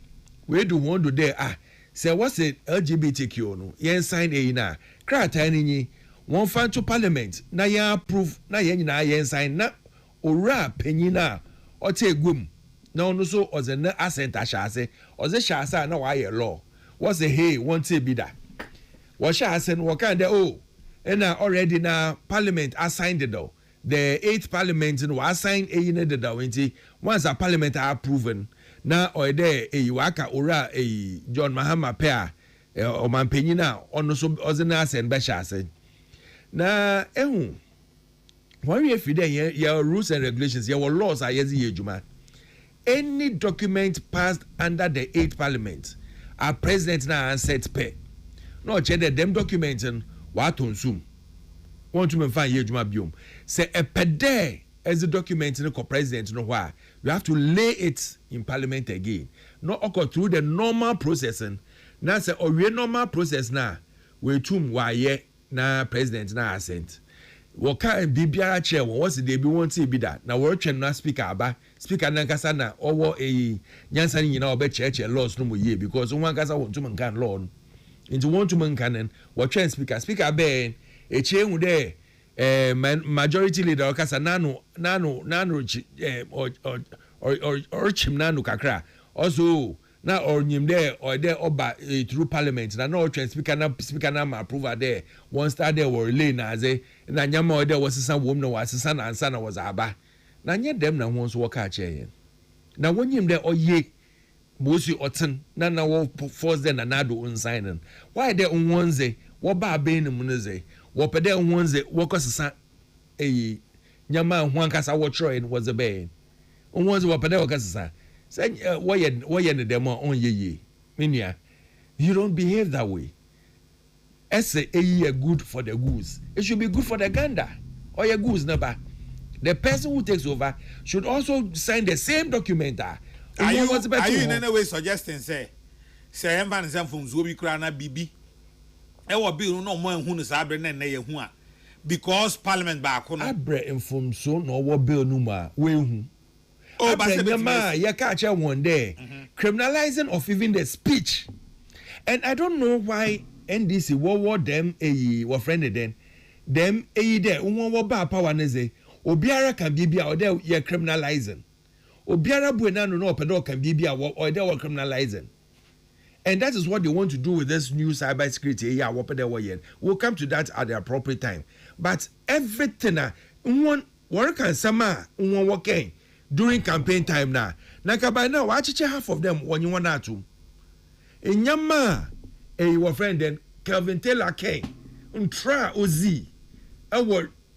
we do want to there. Say what's it LGBTQ no? Yen sign a na. Krata ni one fan to parliament. Na yen approve. Na yen na yen sign na. Ora penina. Or take gum. Na no so or the na assent ashase. Or the shasa na why law. What's the hey want to be that? What shasen what kind of oh? And now already na parliament assigned it though. The 8th parliament no assigned a in the dawinti. Once a parliament are proven. Na oide waka ora John Mahama pair o mampenyina ono so ozena sen be hyase na ehu when we feel there your rules and regulations your laws are yezi ejuma any document passed under the 8th parliament our president now set pay no check them documents and what on zoom want to find ejuma biom say a pede as the document in the president no why you have to lay it in parliament again not occur through the normal processing now say or we normal process now we tum why na president na assent waka bibiara chair what's the be want to be that na we twen na speaker aba speaker na kasa na owo nyansa ni nyina obe cheche laws no mo ye because one kasa want to man kan law no into want to man kan we twen speaker ben hu de majority leader kasa nano or chim nano kakra also na or nyim there or there oba through parliament na no trans speaker na approve there one star there were lay na ze na nyama or there was san wom na wasesa na ansa na was aba na nye dem na won so work a che na wonyim there oye mosi oten na wo force there na do unsign why there onwonze wo ba ben mu ne ze wo pede onwonze wo kosesa nyama ho ankasa wo tro en was a ben onwonze wo pede wo kosesa say why the demo on ye minia you don't behave that way say a good for the goose it should be good for the gander or your goose never the person who takes over should also sign the same document are you in any way suggesting say emban sem from zobi kra na bibi e wo bill no mo ehun no sa abre na na ye hu a because parliament ba ko no abre inform so no wo bill no ma we hu. Oh, but you catch one day criminalizing of even the speech, and I don't know why NDC what them what friend then them there what bad power neze obiara can be or there you criminalizing obiara buena no pedo can be or there were criminalizing, and that is what they want to do with this new cyber security. Yeah, what pedo yen we'll come to that at the appropriate time, but everything one work and sama one working. During campaign time now by now wachiche half of them when you want to enyama your friend then Kelvin Taylor King untra ozi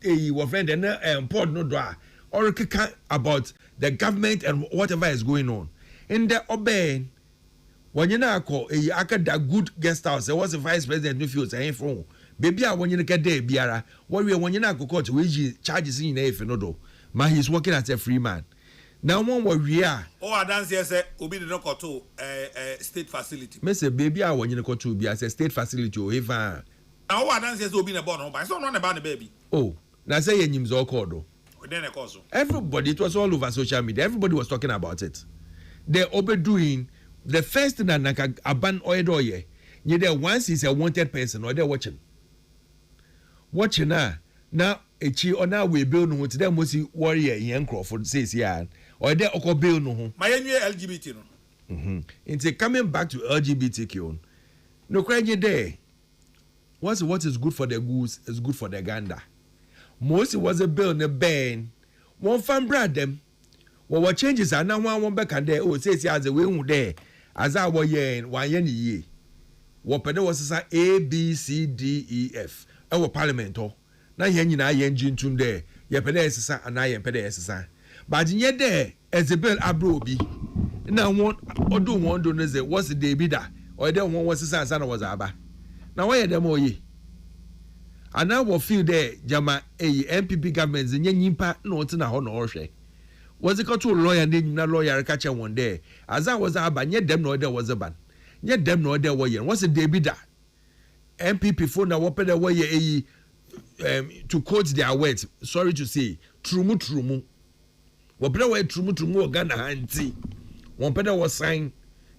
your friend then port no do or about the government and whatever is going on in the obey when you now call akada good guest house there was a vice president no feels saying from baby when you get there biara what we when you now go court we charges in if no do man he's working as a free man. Now one we are. Oh, I dance here say obi dey go to state facility. Me say baby I want you go to be as a state facility o even. Now I dance here say obi na born no, but so not about the baby. Oh, now say your name's all called. Then e cause. Everybody, it was all over social media. Everybody was talking about it. They overdoing the first thing that naka aban oil ye. You there once is a wanted person or they're watching. Watching now echi ona we bill no to them mosi warrior yen Crawford says yeah or there oko bill no my LGBT no it's coming back to LGBTQ no crazy there what is good for the goose is good for the gander most was a bill ne ban one fan brad them what changes are now one back and there oh says as a way there as I was yen one ye what pedo was A B C D E F our parliament na yen nyina yen jintum there ye pede esesa ana yen pede esesa but nye there as a bill abro bi na won odo won do no say what's the day bi da or there won was esesa na was aba na why dem oye ana wo feel there jama MPP government nye nyimpa na oti na ho na ohwe was it to lawyer na lawyer ka che won there as I was aba nye dem na there was a ban nye dem na there wo yen what's the day bi da MPP phone na wo pede wo ye to quote their words, sorry to say, trumu. Wapeda wa trumu Ghana hanti. Wapeda was sign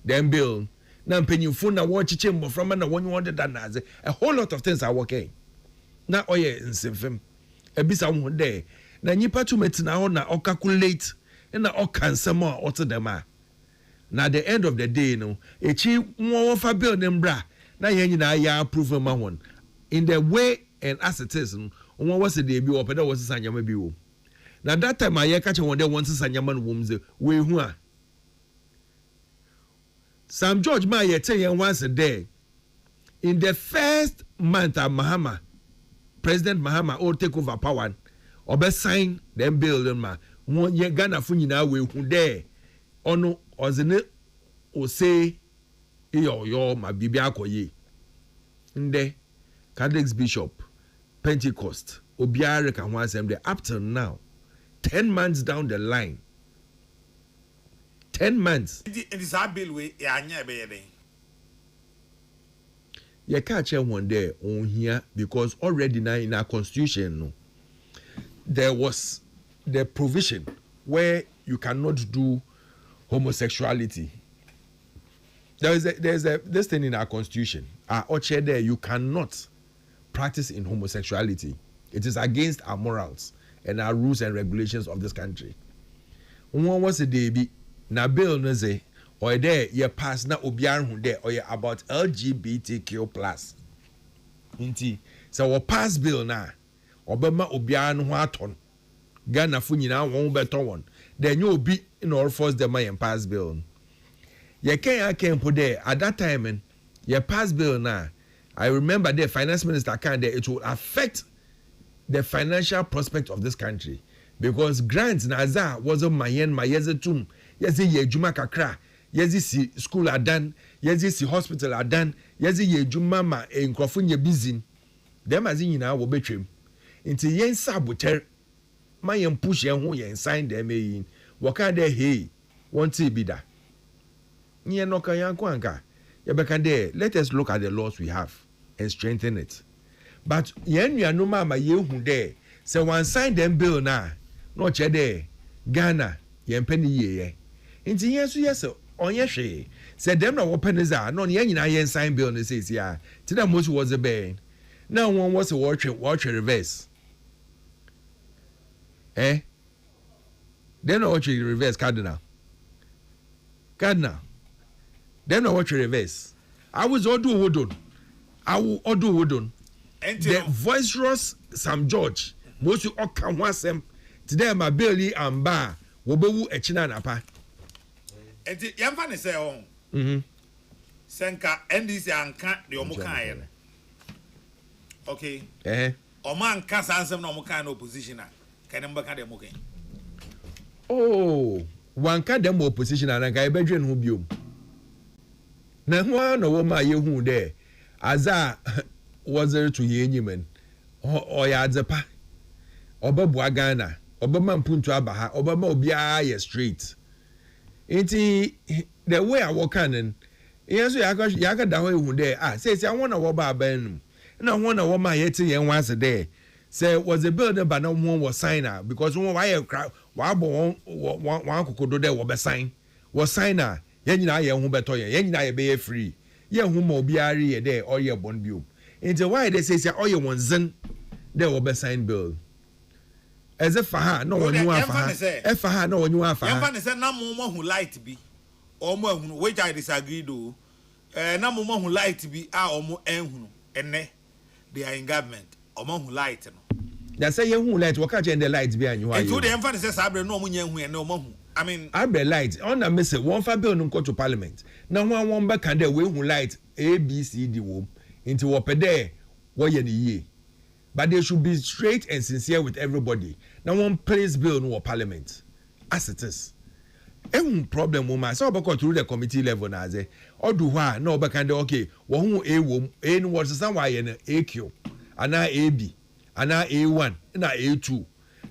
them bill. Na mpenyimfo na wo chiche mboframa na wonyi wonde da na ze. A whole lot of things are working. Na oye nsefem. Ebisa wo de. Na nyipa to metina ho na o calculate na o kansem a o to dem a. Na at the end of the day no, echi wo fa bill nem bra. Na yen nyina ya approve ma won. In the way and as it is, one was a debut or pedo was a sanyama bill. Now that time I catch one day once a sanyaman wombs we who are. Sam George Maya tell you once a day. In the first month of Mahama, President Mahama will take over power. obe sign them bill ma won ye Ghana fo nyina we hu there ono ozene o say yo ma bibia akoye nde Catholic bishop Pentecost obiare ka ho asem there up till now 10 months down the line 10 months it is a bill we anya be yeden you catch one there on here because already now in our constitution no, there was the provision where you cannot do homosexuality. There's this thing in our constitution. There you cannot practice in homosexuality. It is against our morals and our rules and regulations of this country. One was a day na bill no say or there you pass na obiar hu there or about LGBTQ+. Inti so we pass bill na obema obiar no ho aton Ghana fu nyina won beto won then you be in all force them and pass bill. You can put there at that time you pass bill na I remember the finance minister can there it will affect the financial prospect of this country because grants na za was on my yezetum yezi ye juma kakra yezi si school adan yezi si hospital adan yezi ye juma ma enkrofo nye busy dem as nyina wo betwem nti yen saboter ma yen push yen ho yen sign dem yin wo kan dey hey want be da nye no kan yan ko anka ye be kan dey let us look at the laws we have and strengthen it but yen nua no ma ye hu dey say one sign dem bill na no che dey Ghana yen penny ye nti yen so yes onye hwe say dem na wo penny za no yen nyina yen sign bill no say sia ti na most was the ben now one was a watch reverse then I watch reverse cardinal then I watch reverse I was odu wodon the viceroy Sam George most you all can wasem today my belly and bar wobewu echina napa enti yamfa ne say on senka NDC anka de omukan ye okay oman ka sansem na omukan na opposition a kanem baka de omukan oh one ka dem opposition and ka e bedwen ho biom na ho na wo ma ye hu de aza was there to ye nyimen o ya adzepa obabua Ghana obama mpuntu abaha obama obia ye straight enti the way I walk in yes ya ka da ho hu de say I want to wo ba ban na ho na wo ma ye ti yen once there say was a builder but no one was signer because one why wa bo one kokodo there wo be sign was signer yen nyina ye hu beto yen nyina ye be free ye hu ma obiare ye there or ye bon biom enti why they say all you one zen there wo be sign bill as if ha no one you afa if ha no one you afa yamfa say na mo hu light bi o mo hu which I disagree do na mo hu light bi a o mo enhunu enne they are in government o mo hu light no they say you hu light what catch in the light bi anyu ayo to the yamfa say sabre no mo nya hu enne o mo hu I mean abre light on na message one fa bill no go to parliament na one back and there we hu light ABCD wo into wo pede wo ye ne yie but they should be straight and sincere with everybody now one place bill no parliament as it is problem woman so about through the committee level na say odu hwa na obeka de okay wo hu e wom e no what san wa ye na AQ ana AB ana A1 na A2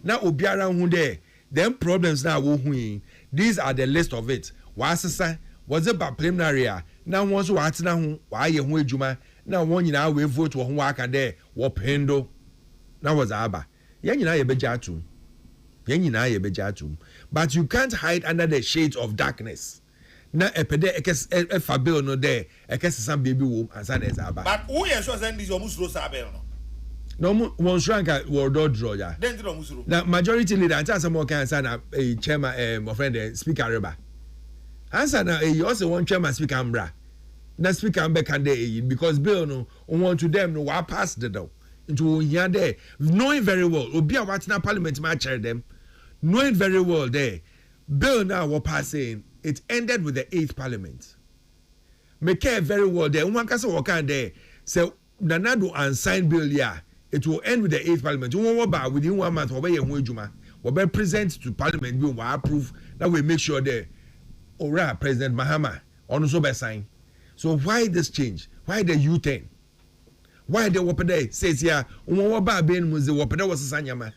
na obiara hu there them problems na wo hu these are the list of it wa asesa was it by preliminary na won so wa atena hu wa ye hu adwuma na won nyina we vote wo hu aka there wo pendo na was aba yen nyina ye beja atum but you can't hide under the shades of darkness na epede efa bill no there ekesesa baby wo ansa na aba but who you sure send this omusuro sabel no one shranka word draw ya then do omusuro na majority leader ansa some can answer na chairman my friend speaker Reba answer na also one chairman speaker Mbra na speaker Mbe can dey because bill no want to them no wa pass the door into here there knowing very well obi a what na parliament ma chair them knowing very well there bill now was passing it ended with the 8th parliament make care very well there one can say there say nanado unsigned bill here it will end with the 8th parliament. Within 1 month, we'll be present to parliament, we will approve, that we make sure that President Mahama also be signed. So why this change? Why the U-turn? Why the Wapade says here, Ben was the Wapade was a Sanyama?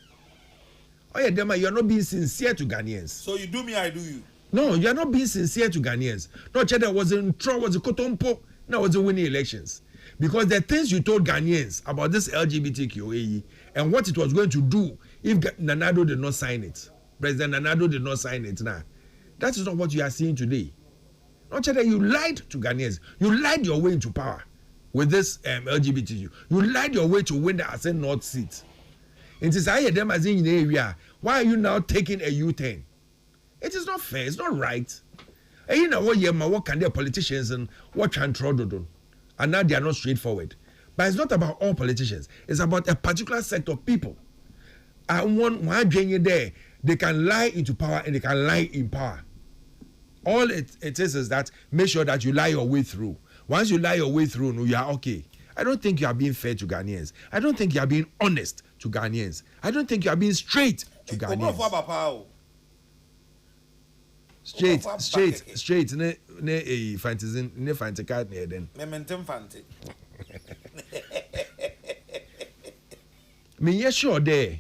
Oh, yeah, Dema, you're not being sincere to Ghanaians. So you do me, I do you. No, you're not being sincere to Ghanaians. No, Cheddar was in trouble, was a Kotompo, now was winning elections. Because the things you told Ghanaians about this LGBTQAE and what it was going to do if Nanado did not sign it, President Nanado did not sign it now. That is not what you are seeing today. Not that you lied to Ghanaians. You lied your way into power with this LGBTQ. You lied your way to win the Ascent North seat. It is I them as in the area. Why are you now taking a U-turn? It is not fair. It's not right. And you know what can their politicians and what can do? And now they are not straightforward. But it's not about all politicians. It's about a particular set of people. And one genuine there, they can lie into power and they can lie in power. All it is that make sure that you lie your way through. Once you lie your way through, no, you are okay. I don't think you are being fair to Ghanaians. I don't think you are being honest to Ghanaians. I don't think you are being straight to Ghanaians. Straight. Ne fantasy, ne fantasy card ne den. Mementem fantasy. Me yes sure there.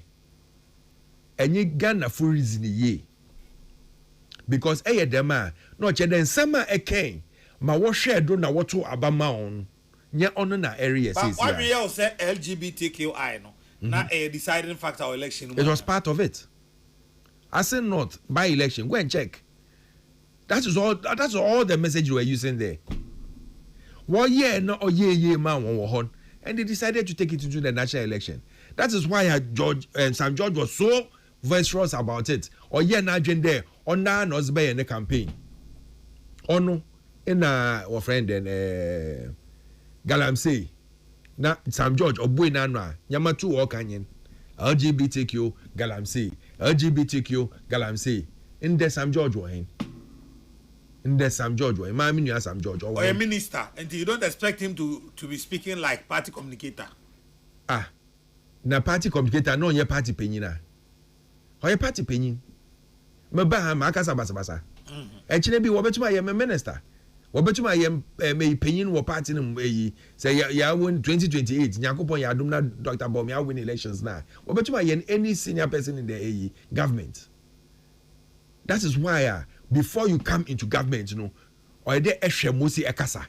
Enye Ghana for reason ye. Because dem a no che den sama eken ma wo hwe do na wo to abama on. Nya ono na area says. But why we all say LGBTQI no? Na a deciding factor of election. It was part of it. I said not by election. Go and check. That's all the message you were using there. 1 year no or year man won, and they decided to take it into the national election. That is why Sam George was so vociferous about it. Or year na there on na was by in the campaign. Ono in our friend and Galamsey. Na Sam George oboy na no Yamatu or Kanyen LGBTQ Galamsey in the Sam George were in the Sam George way. My minister Sam George or a minister, and you don't expect him to be speaking like party communicator. Na party communicator no ye party penyina. Or ye party penyin. Me ba ha makasa basa. E chine bi wo betuma ye minister. Wo betuma ye me penyin wo party no say ya win 2028 Nyakopon ya adum na Dr. Bom ya win elections na. Wo betuma ye any senior person in the government. That is why before you come into government, or there eshemosi ekasa.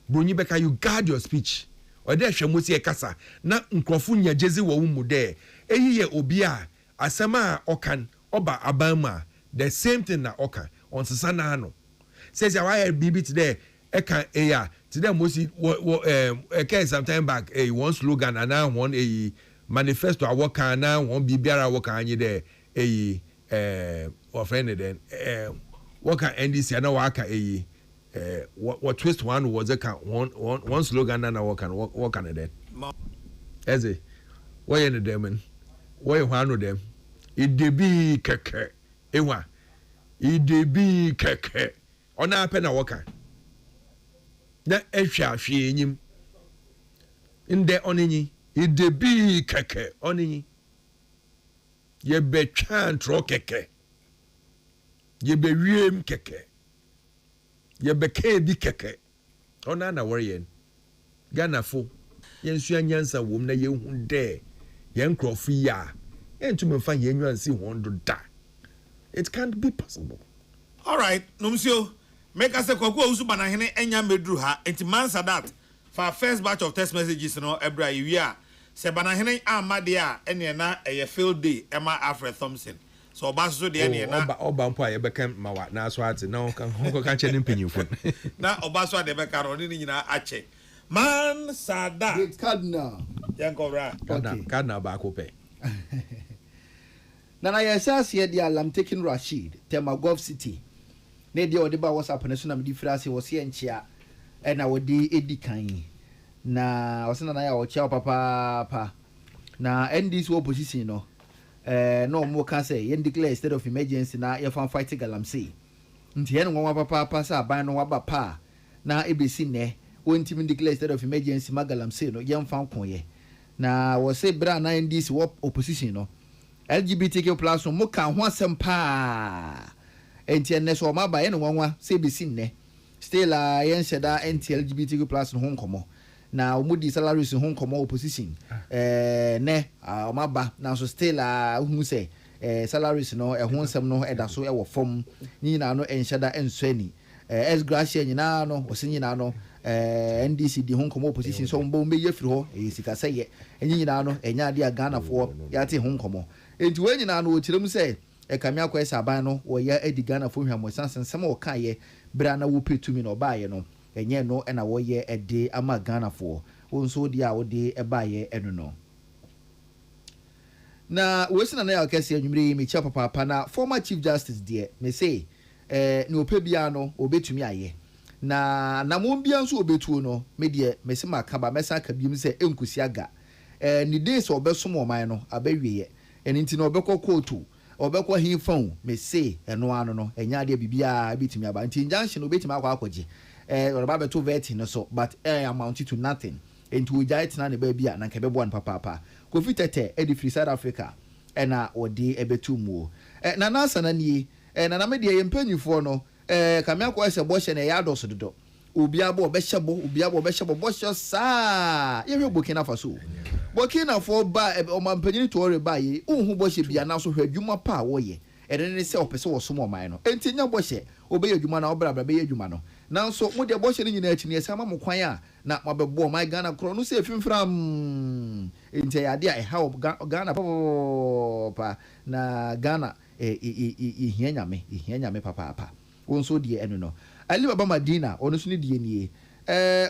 Bruni beka you guard your speech. Or there eshemosi ekasa. Na nkrofu nya jezi wo mu de. Ye obia asema okan oba abama. The same thing na okan on sasana ano. Says ya why bibi today eka eya today mosi eka sometime back one slogan and now one manifesto awokan na one bibiara awokan anye there or friend then what can NDC and waka what twist one was a one slogan and what can it as a why in the demon why one of them it de be keke ewa it de be keke on a pen a waka that esha she him in the onini it de be keke onini ye be chan tro keke ye be wiem keke ye be ke bi keke ona na worry Ghana fo ye nsu anyansa wom na ye hu de ye nkrofu ya entumi fa ye nwansi hondo da. It can't be possible. All right nomsio make us a kwakwa usu banahene enya medru ha enti mansa that for first batch of text messages no ebra yia se banahene amade a ene na eye field day Emma Alfred Thompson. So baso de ene na oba mpo ayebeka mawa na aso ate na honko kan che ne mpanyufo na obaso ade beka ro ni nyina ache man sada great cardinal yankora cardinal ba ko pe na yesas ye dia lam taking Rashid Temagov City ne dia ode ba WhatsApp ne so na me di frase wo se enchia e na wodi edikan na osena na ya wo chia papa na NDC opposition no no more can say yen declare state of emergency na ye fan fight Galamsey nti yen nwa papa sa ban no waba pa na ebesi ne wontim declare state of emergency ma Galamsey no yen fan kon ye na wɔ se bra na NDC wɔ opposition no LGBTQ+ no mo ka ho asɛm paa enti enne so ma ba ye no nwanwa se besi nne still yen hyeda anti LGBTQ+ no ho nkɔmɔ na omudi salaries ho nkɔmɔ opposition ne ma ba na so still hu se salaries no ho nsɛm no ɛda so ɛwɔ fam nyina no enhyeda ensani Gracia nyina no osinyina no NDC di ho nkɔmɔ opposition so mbo mbe ye firi hɔ sika sɛ ye nyina no enya ade a Ghana fo yate ho nkɔmɔ enti we nyina no otirem sɛ Kami akwa saban no wo ya edi Ghana fo hwamo sansensem wo kan ye bra na wo petumi no ba ye no enye no na wo ye ede ama Ghana fo wo nso di a wo de eba ye eno no na wo sina na ya kese anwumre mi chia papa na former chief justice de me say ni ope bia no obetumi aye na mo bia nso obetuo no me de me se makaba mesa ka biem se enkusi aga ni days obesom oman no abawie ye enti na obekọ kotu obekwa hin phone me say eno ano no enya de bibia bitimi aba nti injunction obetimi akwa akwaje oroba beto vet no so but amount to nothing enti we jait na ne ba bia na nke bebo an papa Kofi Tete edi free South Africa na odi ebetu mu na nasa na nie na me de yempanyufo no kame akwa ese bo hye na ya doso dodo obi abo obehye bo saa ye hwe Burkina Faso Burkina for ba omampanyini to ore ba ye unhu bo hye bia na so hwe adwuma pa wo ye ne se opese wo so mo man no enti nya bo hye obeye adwuma na obra be ye adwuma no nanso mo de bo hye ni nyina achi ne sama mo kwan a na mabebo my Ghana kro no se fimfram enti ya de a help Ghana pa na Ghana ihia nyame papa wonso de eno no Ali Baba Madina ono so ni de nie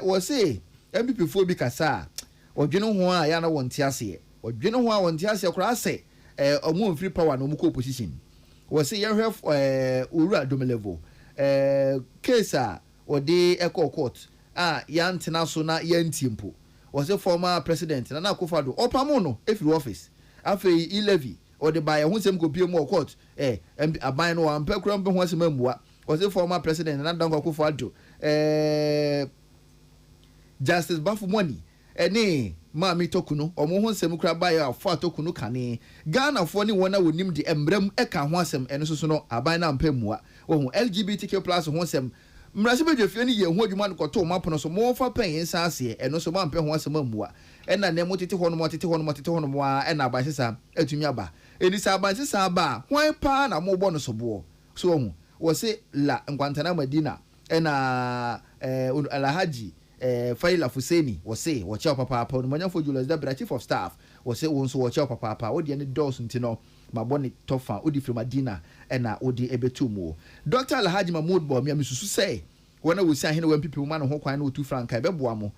wo se MPP fo bi kasa odwene ho a ya na wonte ase odwene ho a wonte ase kora ase omo free power no muko opposition wo se ye hwe owura domelevo case a odi eco court ya ntena so na ya ntiempo wo se former president na Akufo-Addo opamo no efiri office afei E-levy odi ba ye ho sem ko pie mu court aban no ampe kura mbe ho asem amua was a former president na Danko Akufo-Addo Justice Bafumwani ene maami tokuno omo ho nsem kura ba ya afo tokuno kane Ghana fo ni wona wonim de embrem eka ho asem eno so no aban na mpamua wo LGBTQ+ ho nsem mrase bedwefie ni ye ho adwuma no koto mapono so mo fa pen ensa ase eno so ma mpe ho asem amua ena ne motete ho no mo a ena aban sesa atumi aba eni sa aban sesa aba hwan pa na mo bo no so bo so ho wo se la Nkwantana Madina ena Alhaji Faila Fuseni wo se wo cha papa no manyafo Julius Dabira chief of staff wo se wo nso wo cha papa wo de ne dos ntino mabone tofa odi from Madina ena odi ebetu mu Dr. Alhaji Mahmoud Bawumia misusu se wona wo si ahene wa MPP ma no ho kwan na otu franka ebeboa mo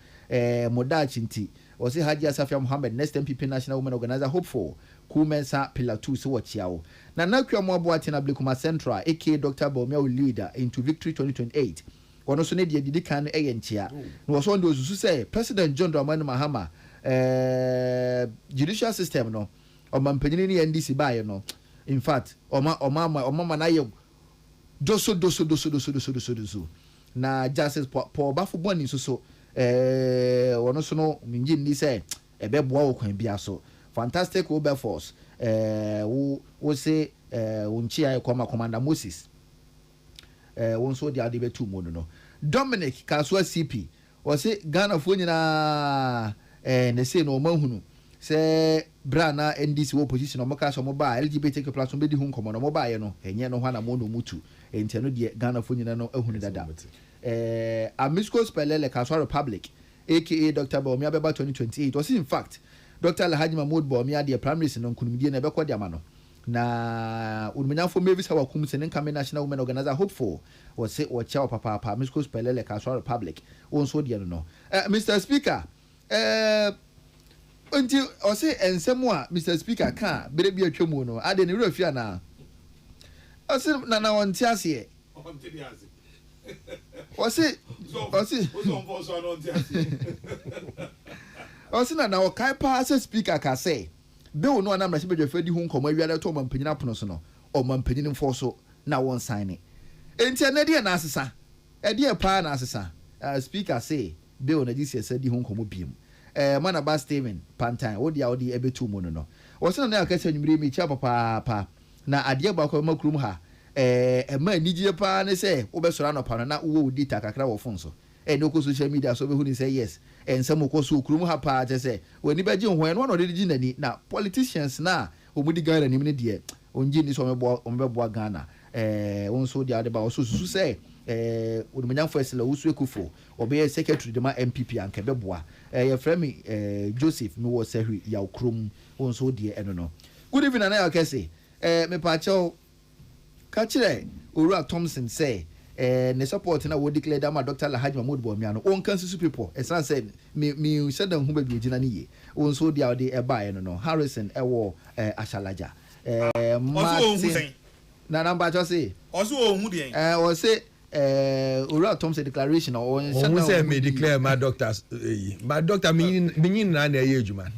modachi nti wo se Haji Asafia Muhammad next MPP National Women Organizer Hopeful Kumensa Pillar 2 so wachiao na nakwa mo abo atina Blekuma Central aka Dr. Bawumia will leader into victory 2028 wono so ne de didi kan eyenchia no so ndo susu say President John Dramani Mahama judicial system no omampanyini ni NDC bae no in fact oma na ye doso na justice Paul Bafumwani so wono so no minji ni say ebeboa wo kwan bia so fantastic Uber Force wo say unchia koma Commander Moses wonso dia de betu mu no Dominic Kasua CP wo say Ghana fo nyina ne say no mahunu say brana NDC wo position no maka so mo ba LGBTQ+ be di hu nkomo no mo ba ye no enye no hwana mo no mutu enti no de Ghana fo nyina no ahunu dada Amisco Spelele Kasua Republic aka Dr. Bawumia beba 2028 was in fact Dr. Alhaji Mahmoud Bawumia de primaries no kunumdie na bekọ de amano na unmenyafo Mavis Hawa Kumse Nkame National Women Organizer Hopeful was say o cha papa Amisco Spelele Kasua Republic wonso de no Mr. Speaker until o say ensem a Mr. Speaker ka bere bi atwemu no ade ne rafia na o say na wonte ase o say na o kai pa say Speaker ka say bill no anam na se bedwafadi hu nkomo awiale to mampanyina pono so no o mampanyini mfo so na won sign enti na de na asesa e de pa na asesa Speaker say bill na disi ase di hu nkomo biem Manaba Steven Pantan odi ebetu mu no wɔsɛ na akasa nwumire mi chia papa na adeɛ ba kɔ makrum ha ma nigye pa ne sɛ wobɛsɔra no pa no na wo di ta kakra wɔ phone so ne ko social media so behu ni sɛ yes ensɛm ko so krum ha pa kyɛ sɛ wani bɛgye ho no no de gye nani na politicians na omudi Ghana nim ne deɛ onji ni so ɔmɛboa Ghana won so dia de ba so susu sɛ odumanyamfo esela wusu ekufo obeye secretary de ma MPP anka beboa ye frame Joseph no wo sehwi ya okrom won so die eno no. Good evening na yakese me pa chaw ka kire Owura Thompson say ne support na wo declare da ma Dr. Alhaji Mahmoud Bawumia no on kan susu people esan say me said dan hu ba bi ogina ne ye won so dia de e ba eno no Harrison ewo Ashalaja Martin na number just say also ohun de o say Owura Thompson declaration or say me declare my doctors meaning na na ejuma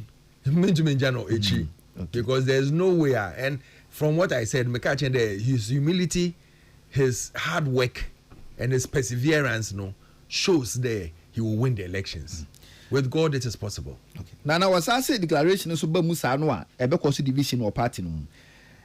me jano echi because there's no way and from what I said me catch there his humility, his hard work and his perseverance shows there he will win the elections. With God it is possible. Okay. Now was I say declaration so ba musa no a ebe koso division or party no.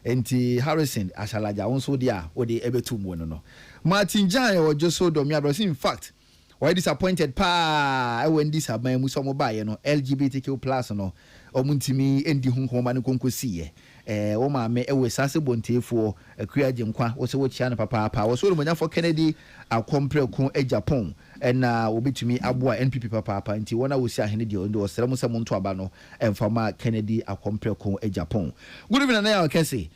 Enti Harrison Ashalaja onso dia odi ebetu mu no. Martin Jan or Joso Domia Bros in fact why disappointed pa when this aban mu so mo ba ye no LGBTQ+ no omuntimi endi honhoma ne konkosi ye wo ma me ewe sase bontefo akua genkwa wo se wo chia ne papa wo so mo nyafo Kennedy akompre ko Japan na obetumi aboa NPP papa nti wona wo si ahene de ndo osere mo se mo nto aba no emfama Kennedy akompre ko Japan. Good evening na yakese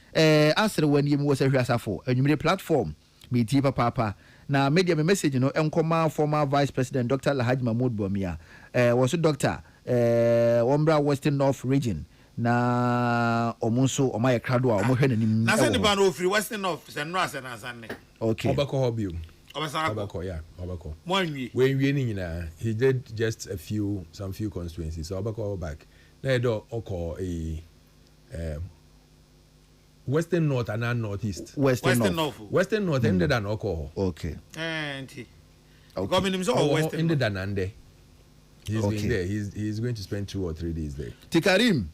asere wani mu wo se hwasafo anwumire platform meti papa na media me message no enkoma former vice president Dr. Alhaji Mahmoud Bawumia was doctor Ombra Western North region na omunso omaye krado a omohwe nanim na send ba no free Western North se no ase na sanne okay obako hobio obako yeah obako mo anwie when we ni nyina he did just some few constituencies so obako back na do oko Western North and Northeast. Western North. Western North ended an oko. Okay. Auntie. Coming him so Western ended an ande. He's going there. He's going to spend 2 or 3 days there. Tikarim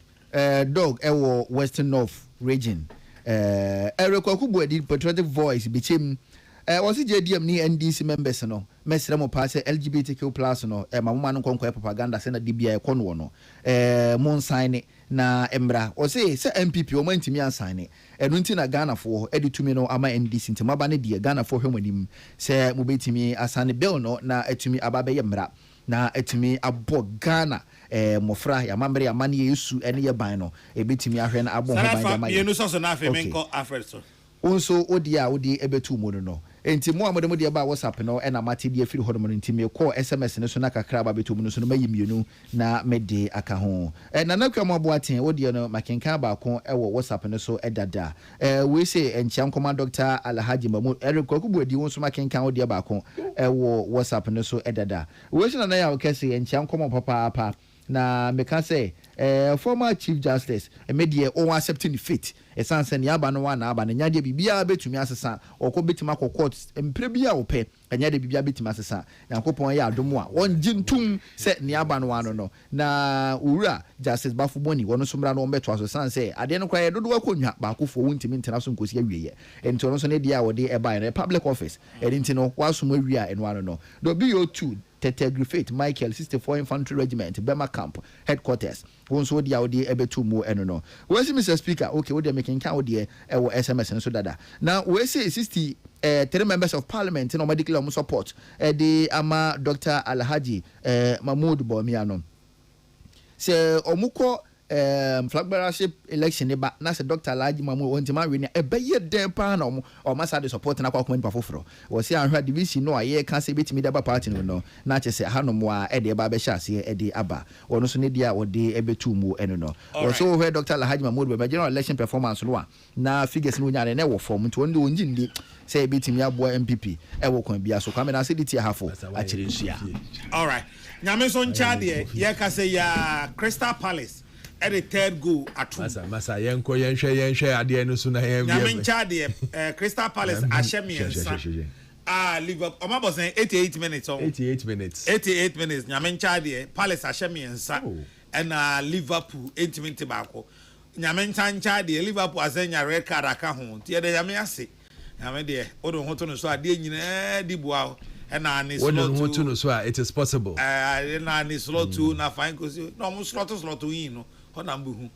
dog ewo Western North region. Eric Okubu did patriotic voice became was it JDM ni NDC members no mesre mo pass LGBTQ+ no mama no konko propaganda se na DBI kono no mon sign na embra o say MPP o mantimi ansign eno nti na Ghana fo editumi no ama NDC nti maba ne die Ghana fo hwemanim se mo betimi asane bill no na etumi ababe ye mra na etumi abo Ghana mofra ya mamre ya mane yesu ene ye ban no ebetimi ahwe na abo ho ban ya mane yenu so na afi menko afreso onso odi ebetu mu no enti mo amode mo de ba WhatsApp no na mate de afiri ho no enti me call SMS ne so na kakra ba betu mu no so no mayimienu na mede aka ho na nakwa mo aboaten odi no makenka ba ko wo WhatsApp ne so edada we say enchiam koma Dr. Alhaji Mahmoud Eric Kwakubu edi won so makenka odi ba ko wo WhatsApp ne so edada we say na ya okese enchiam koma papa na meka say former Chief Justice medie o accepting fate esanse ne aba no wa na aba ne nyade bibia betumi asesa okọ betima kọ court mpre bia opẹ nyade bibia betimi asesa yankopon ya adomo a won gintum se ne aba no wa no na Owura Justice Bafuboni wono somra no beto aso sanse ade no kwa dodo akonwa ba akofo wontimi ntena so nkosi awieye enti ono so ne dia wo de e ba ne public office enti no wasom awia eno ano no do BO2 Tetegrifate Michael 64 Infantry Regiment Bema Camp Headquarters wonso dia odi ebetu mu eno no we see Mr. Speaker okay we dey making count odi ewo SMS so dada now we say 3 members of parliament no medically am support the ama Dr. Alhaji Mahmoud Bawumia no se omuko flag bearership election ba na se Dr. Alhaji Mahmoud wonti ma wini ebeye den pa na o ma sa support na kwa community pafoforo wo se anhwa division no aye kan se betimi da ba party no na che se hanom a e de ba be hya se e de aba wono so ne dia wo de ebetu mu eno no wo so where Dr. Alhaji Mahmoud be general election performance no na figures no nya ne wo form nti wonde wonji ndi se betimi aboa MPP e wo kon bia so kwame na se diti hafo a kire nsia. All right, nyame so ncha de ye ka se ya Crystal Palace at the third goal at Masa yenhwe ade no so na yen nyame ncha de Crystal Palace ashemi ensa Liverpool. I'm about saying 88 minutes. 88 minutes. 88 minutes. Nyamen Chadi, Palace Ashemi and Sa, and Liverpool 8 minutes back. Nyamen Chadi, Liverpool as a red card. I can't hold. Yeah, they are me. I say, Nyamen dear, Odo Hoton, so I didn't Dibuao, and I need to so it is possible. I need slow to na fine because no slot to you, Honambu.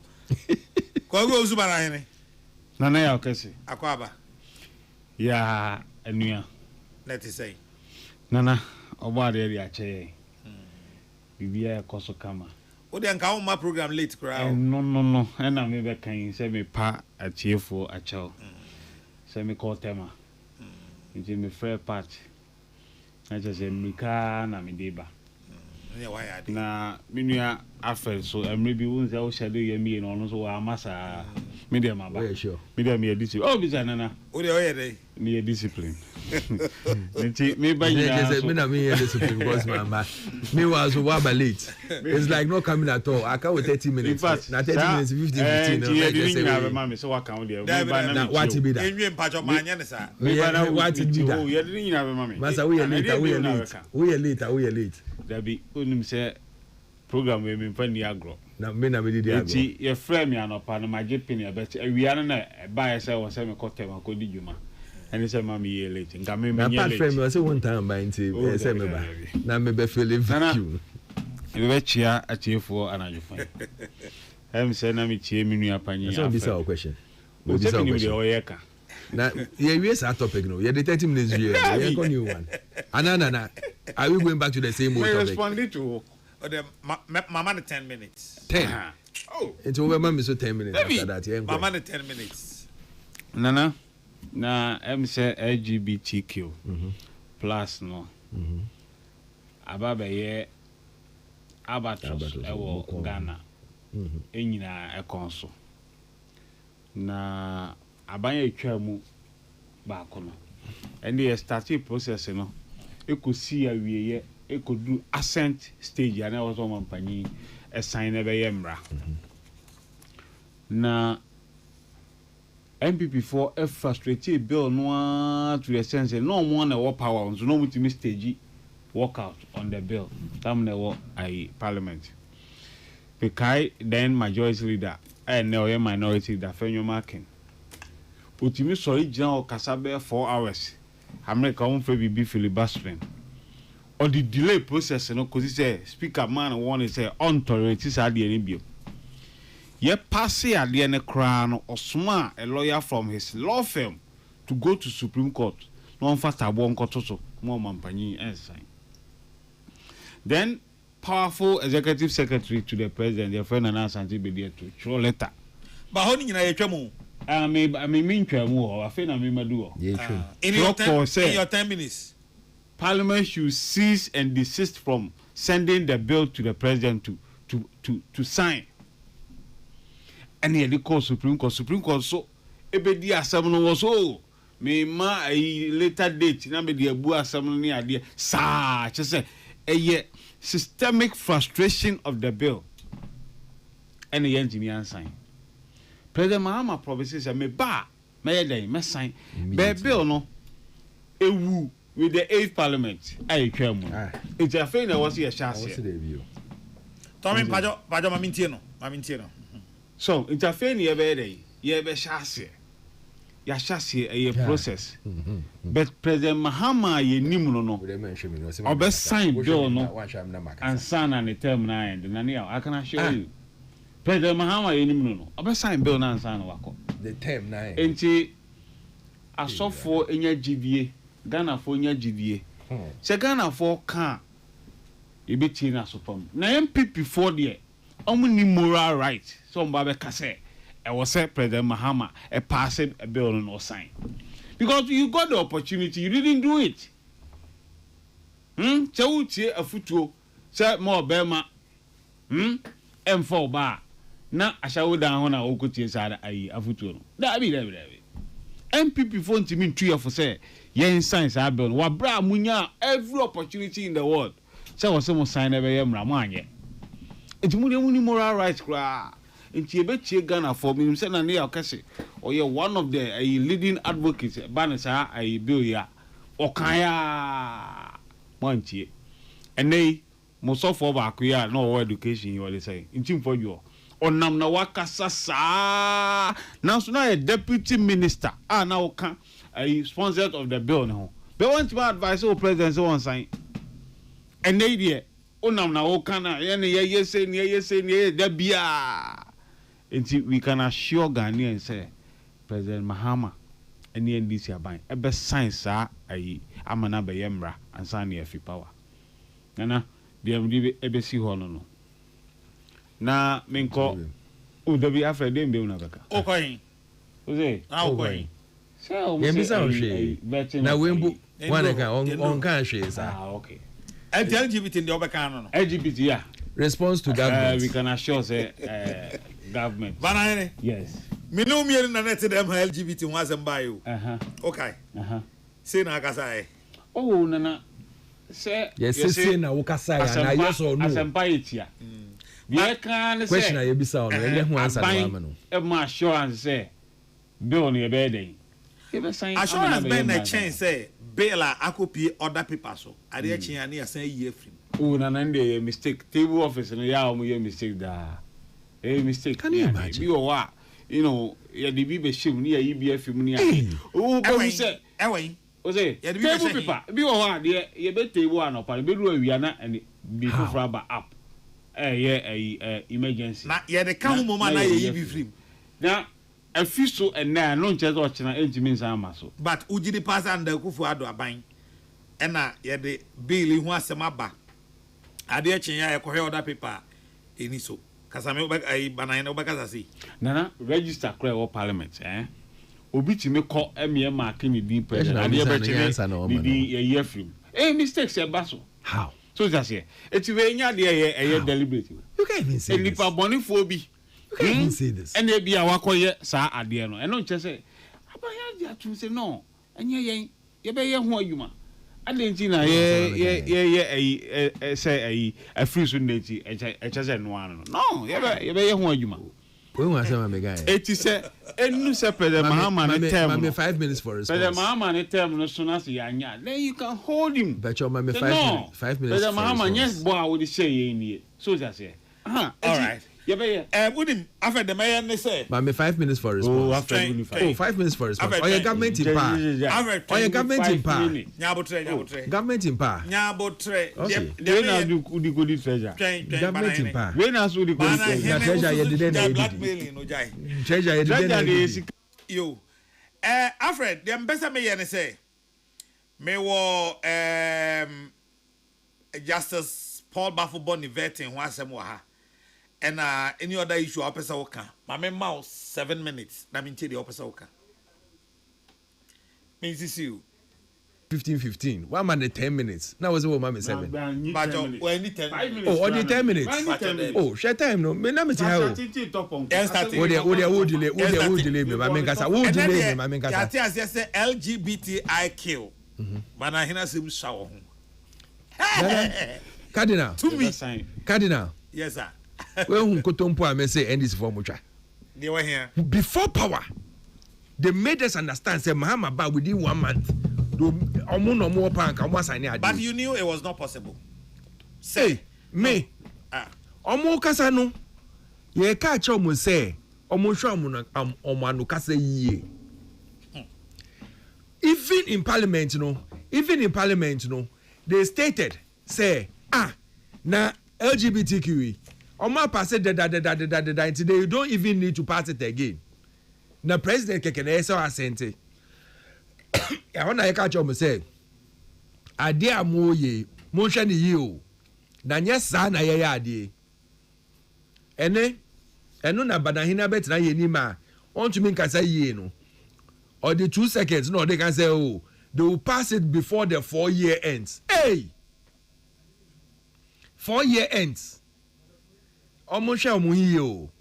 Kogo Zubarani. Nana ya okesi. Akwaba. Ya enua. Let us say. Nana oba de ya che. Bibia ekoso kama. O de nka my program late crowd. No. Ena me be kan se me pa achiefo achao. Se me call tema. Nje me fair part. Na je se mika na me deba. Na minua afel so emre bi won se o shade ye mi no so wa masa media maba media me discipline oh bisa nana o de o ye dey me discipline nti me ba yina so me na me discipline because mama me was over late it's like not coming at all I can't wait 30 minutes na 30 minutes 15 no like just say we mama so wa kan there me ba na what be that enwe mpacho ma anya ne sa me ba na what be that oh ye didn't nyina be mama masa we late Dabi onim se program we me mfa ni agro na me na me di agro ti ye frame me anopa na maje pin ya bet awia na ba ya se wo se me kotem akodi djuma eni se ma me ye late nga me me late na frame we se one time by nti se me ba na me be feel you e be chia achiefo anajo fan em se na me chie me nua panyi so be say question we be say question na ye we say topic no ye the 30 minutes we ye go new one anana are we going back to the same old topic responding to mama 10 minutes 10 oh it's over mama so 10 minutes after that yeah mama 10 minutes nana na em say LGBTQ plus no ababe ye abatos ewo Ghana enyina ekonso na abanye etwa mu ba kono and the starting process no ekosi awieye ekodu assent stage ya na wazo mampanyi assign na be yemra na MPP4 frustrate bill no to the sense no one na power so no mutimi stage work out on the bill tam na wo ai parliament because then majority leader and now minority leader Fenyo Markin utimi sorry general kasabe 4 hours America won fe bibi filibustering or the delay process no cause say speaker man want say on tolerate say ade ni bio ye pass ade ne kra no osoma a lawyer from his law firm to go to Supreme Court no on fast abo nkoto so mo mampanyi ensign then powerful executive secretary to the president your friend Nana Asante Bedier to show letter ba ho ni nyina ye twam I mean, I think I mean, in your 10 minutes, Parliament should cease and desist from sending the bill to the president to sign. And he called Supreme Court. Supreme Court so ebedi assembly was so me ma a later date. Na be the abu assembly ni idea. Sa just say a systemic frustration of the bill. And the engineer sign. President Mahama promises me ba me sign be bill no ewu with the 8th parliament ai twam it's a thing that was here chance Tommy pajo mamintie no so it's a thing ye be dey ye be chance ya chance a process but President Mahama ye nim no obe sign bill no and sign an term na end na ne I can show you President Mahama ye nim no obe sign bill na sign wako the term na enti asofo enya gidie Ghana for enya gidie se Ghana for kan e beti na sopam na MPP for there omu ni moral right so mba be kase e was say President Mahama e pass a bill no sign because you got the opportunity you didn't do it se utie afutuo se mo bema M4 ba na ashawo dan ho na okotie sada ayi afutuo no da bi MPP for ntimi ntu ya for say yen science a bill wa bra munya every opportunity in the world say was some sign e be yemra mo anye entimu de muni moral rights kra enti ebe chie Ghana for me say na ne ya kase or one of the leading advocates banisa ayi bill ya okaya montie ene mo so for baako ya no education you dey say ntim for you onam na wakasa saa now so na a deputy minister na oka sponsor of the bill no but want to advise the president so on sign ene dey onam na oka na ye say da bia nti we can assure Ghanaians say President Mahama any NDC aban ebe science amana be yemra ansa na efi power nana DMD ebe si ho no na menko udabi afre dem be una beka okoyin oze okoyin yembisa ohwe na wembu wana ka on kan hwe sa okay LGBT ndi obeka no LGBT yeah response to government we can assure say government banane yes minu miere na net dem LGBT wazem bayo okay say na akasa oh nana say yes say na wokasa ya na yes or no asempa etia we can say question na yebisa ono ele hu answer na ma no e ma assurance say bill no be dey assurance be na chance say bill akopi other people so ade chen ya na yasan yi afrim oh nana ndey mistake table office no ya o mo mistake da mistake can you imagine bi o wa you know ya di bi be shim ni ya yi bi afim ni ya oh be say o say table paper bi o wa de ye be table anopa be ru awia na bi fufura ba app emergency na ye de ka hu mo ma na ye yi bi frim na afiso na no nche zo chena entimi nsan amaso but ujidi pass and kufu ado aban na ye de bill hu asema ba ade chen ya ekohe other paper eni so kasame oba banan oba kasasi nana register clear or parliament obi ti me call emie mark ni din president ade be chene di ye film mistakes e baso how so just here eti we nya de ye deliberate you can't even say this bonifo bi you can't even say this ene bia wakoye saa ade no eno nche say abaya dia tu say no enye ye be ye ho adwuma ade na ye say free so ndeti eche say no ano no ye be ye ho adwuma we want say my guy eti say enu say President Mahama ne term mame 5 minutes for response President Mahama ne term no so na say anya then you can hold him but your mame 5 minutes President Mahama yes boy I would say ye ni so just say all right ye be ye wouldn't after the mayor ne say mame 5 minutes for response 5 minutes for response or your government in power or your government in power nyabotre government in power nyabotre they na do udi treasure government in power we na so udi treasure ye dey na blackmailing no jai treasure ye dey na yo Alfred dem besa me ye ne say me wo Justice Paul Bafuboni vetting who asem wa ha and any other issue opesa woka mame mouse 7 minutes na me nche the opesa woka me see you 15 one man 10 minutes now was what mame 7 but when need 10 minutes oh only 10 minutes oh share time no me na me say how oh they delay me mame kasa wo delay me mame kasa ya say LGBTIQ bana hina sim shawo Cardinal to me Cardinal yes sir we hun kotompo am say end this for mucha they were here before power they made us understand say Mahama ba within 1 month omo no mo pa nka mo asane ade but you knew it was not possible say me omo kasa no ye ka cha omo say omo hwa omo anu kasa yie even in parliament no they stated say na LGBTQ Oma pass it that they don't even need to pass it again. Na president kekene so asente. Ya wana yeka cho mo say ade amoye mo hwe ne yi o. Na nye sa na ye ade. Eno na badahina betra ye ni ma. On to me kasa yi no. Or the 2 seconds no they can say oh they will pass it before the 4-year ends. Hey! 4-year ends. Omo omo yi o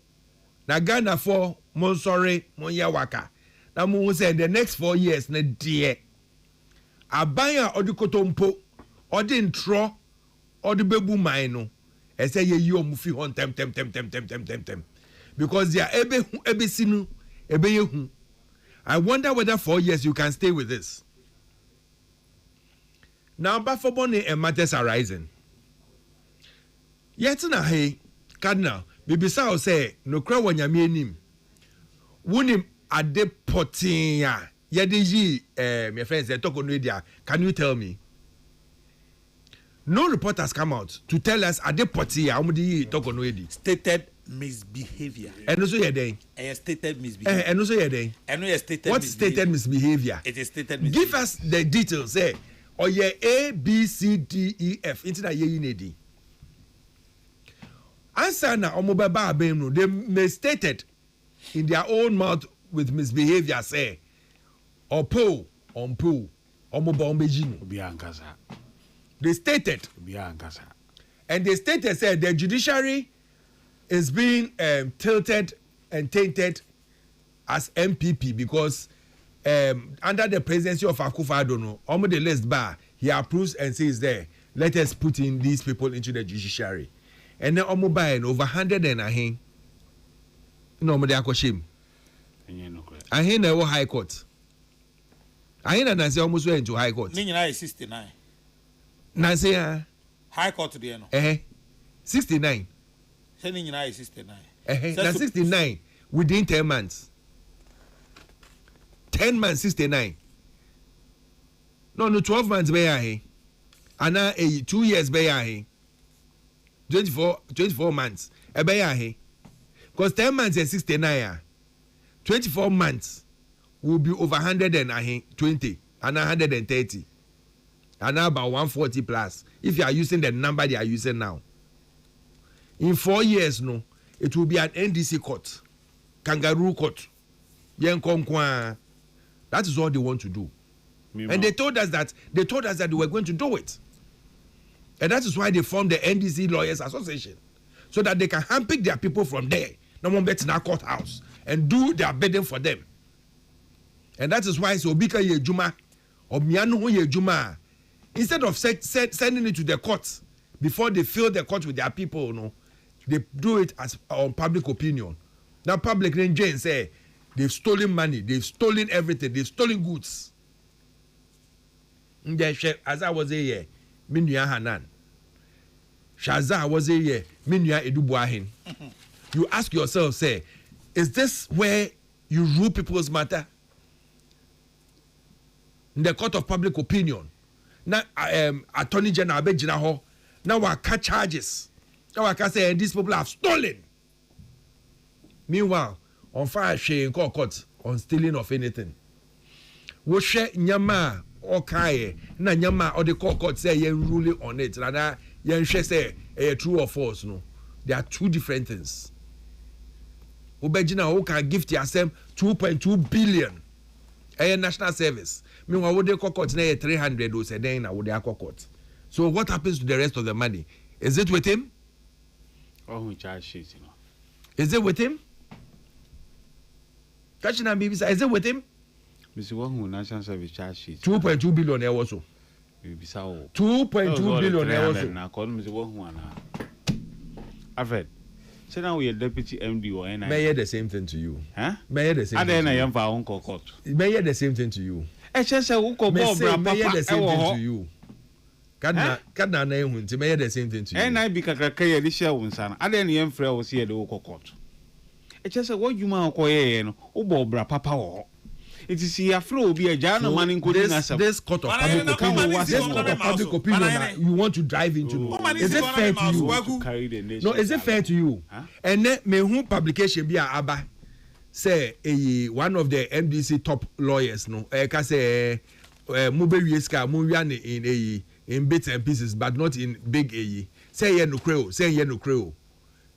na Ghana for mo sorry mo ya waka na mo say the next 4 years na die abanya odikotompo odi ntro odi bebu man no e say ye yi omo fi hon tem because they are ebe sinu ebe ye hu. I wonder whether 4 years you can stay with this. Now, Bafobone and matters arising. Yet na hey, Cardinal, Bibisa will say, no crow when you mean him. Wunim ade potin ya. Yedi my friends, they talk on radio. Can you tell me? No report has come out to tell us ade potin ya. Omudi talk on radio. Stated misbehavior. And also yede. Stated misbehavior. And also yede. What stated misbehavior? It is stated misbehavior. Give us the details. Say, or ye A, B, C, D, E, F. Into that ye need. Answer na omobaba abemno. They misstated in their own mouth with misbehavior. Say, opo, ompo, omoba ombejino. They stated. And they stated said the judiciary is being tilted and tainted as MPP because under the presidency of Akufo-Addo, almost the list bar, he approves and says there, let us put in these people into the judiciary. And then almost buying over 100 and a hen. No, but they are shame. I hear no high court. I hear Nancy almost went to high court. Nina is 69. Nancy, high court to the end. 69. Nina is 69. Now 69 within 10 months. 10 months 69. No 12 months be here. And now 2 years be here. 24 months. Be here. Because 10 months is 69. 24 months will be over 120 and 130. And now about 140 plus. If you are using the number they are using now. In 4 years, no, it will be an NDC court, kangaroo court. That is all they want to do. And they told us that they were going to do it. And that is why they formed the NDC Lawyers Association. So that they can handpick their people from there. No one bet in our courthouse and do their bidding for them. And that is why Obika Yejuma or Mianu Yejuma, instead of sending it to the courts before they fill the court with their people, no, they do it as on public opinion. Now public Jane say they've stolen money, they've stolen everything, they've stolen goods. As I was here, Minya Hanan. Shaza was here, Minya Edubuahin. You ask yourself, say, is this where you rule people's matter? In the court of public opinion. Now, Attorney General Abejinaho, now I catch charges. Now I can say these people have stolen. Meanwhile, on fire share in court on stealing of anything. We share nyama or kaye na nyama or the court say yen ruling on it. Rather yen share say true or false. No, there are two different things. Obejina who can gift yourself 2.2 billion. National service. Meanwhile, what they court na 300 those then na what they court. So what happens to the rest of the money? Is it with him? Oh, charge sheet, you know. Is it with him? Catching and baby, is it with him? Mr. Wahoo National Service charge sheet. 2.2 billion there also. 2.2 billion there also. Now call Mr. Wahoo and Alfred. So now we are deputy MD or NI. May the same thing to you. Huh? May the same. And then I am for Uncle Court. May the same thing to you. I just say Uncle Bob. May the same thing to you. Kadna na ehun ti may the same thing to you. And I be kakaka ye this year wonsan. And then yem frɛ was here the Uncle Court. I just say what you man ko ye no. Obo bra papa wo. It is here flow be a jana man in this court of public opinion. This court of public opinion you want to drive into. Is it fair to you? No, is it fair to you? And then me who publication be aba say one of the MDC top lawyers no ka say Mubewi ska mu wiane in bits and pieces but not in big AE. Say ye no creo.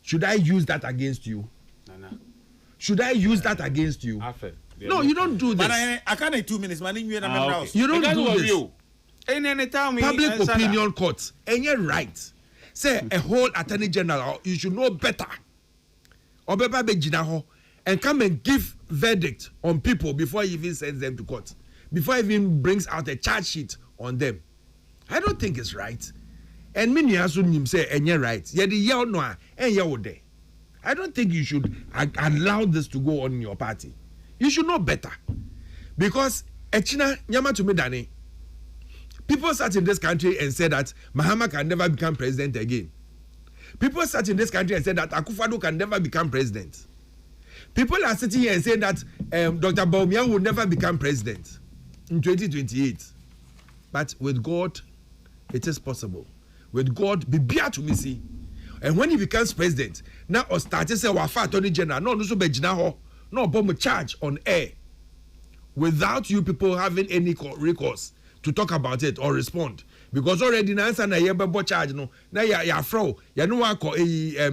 Should I use that against you? Should I use that against you? No, you don't do this. But I can't 2 minutes, man. You don't do this. Public opinion court, and you're right. Say a whole attorney general, you should know better. Obeba Bejinaho, and come and give verdict on people before he even sends them to court, before he even brings out a charge sheet on them. I don't think it's right. And many asun say, and you're right. You're the yell no, and you're there. I don't think you should allow this to go on in your party. You should know better. Because Echina Nyama to me Dani, People sat in this country and said that Mahama can never become president again. People sat in this country and said that Akufo-Addo can never become president. People are sitting here and saying that Dr. Bawumia will never become president in 2028. But with God, it is possible. With God, be bear to me see. And when he becomes president, now or start to say Wafa Attorney General, no so be no bomb charge on air without you people having any recourse to talk about it or respond. Because already na answer na yebebo charge no na ya fro ya no akọ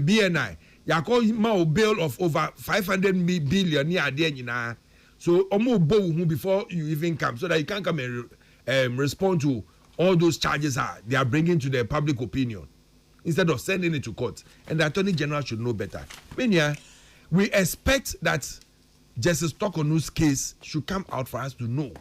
BNI ya call ma bail of over 500 billion ni ade nyina. So omo bo hu before you even come so that you can come and respond to all those charges they are bringing to the public opinion instead of sending it to court. And the Attorney General should know better. Mania, we expect that Justice Tokonu's case should come out for us to know.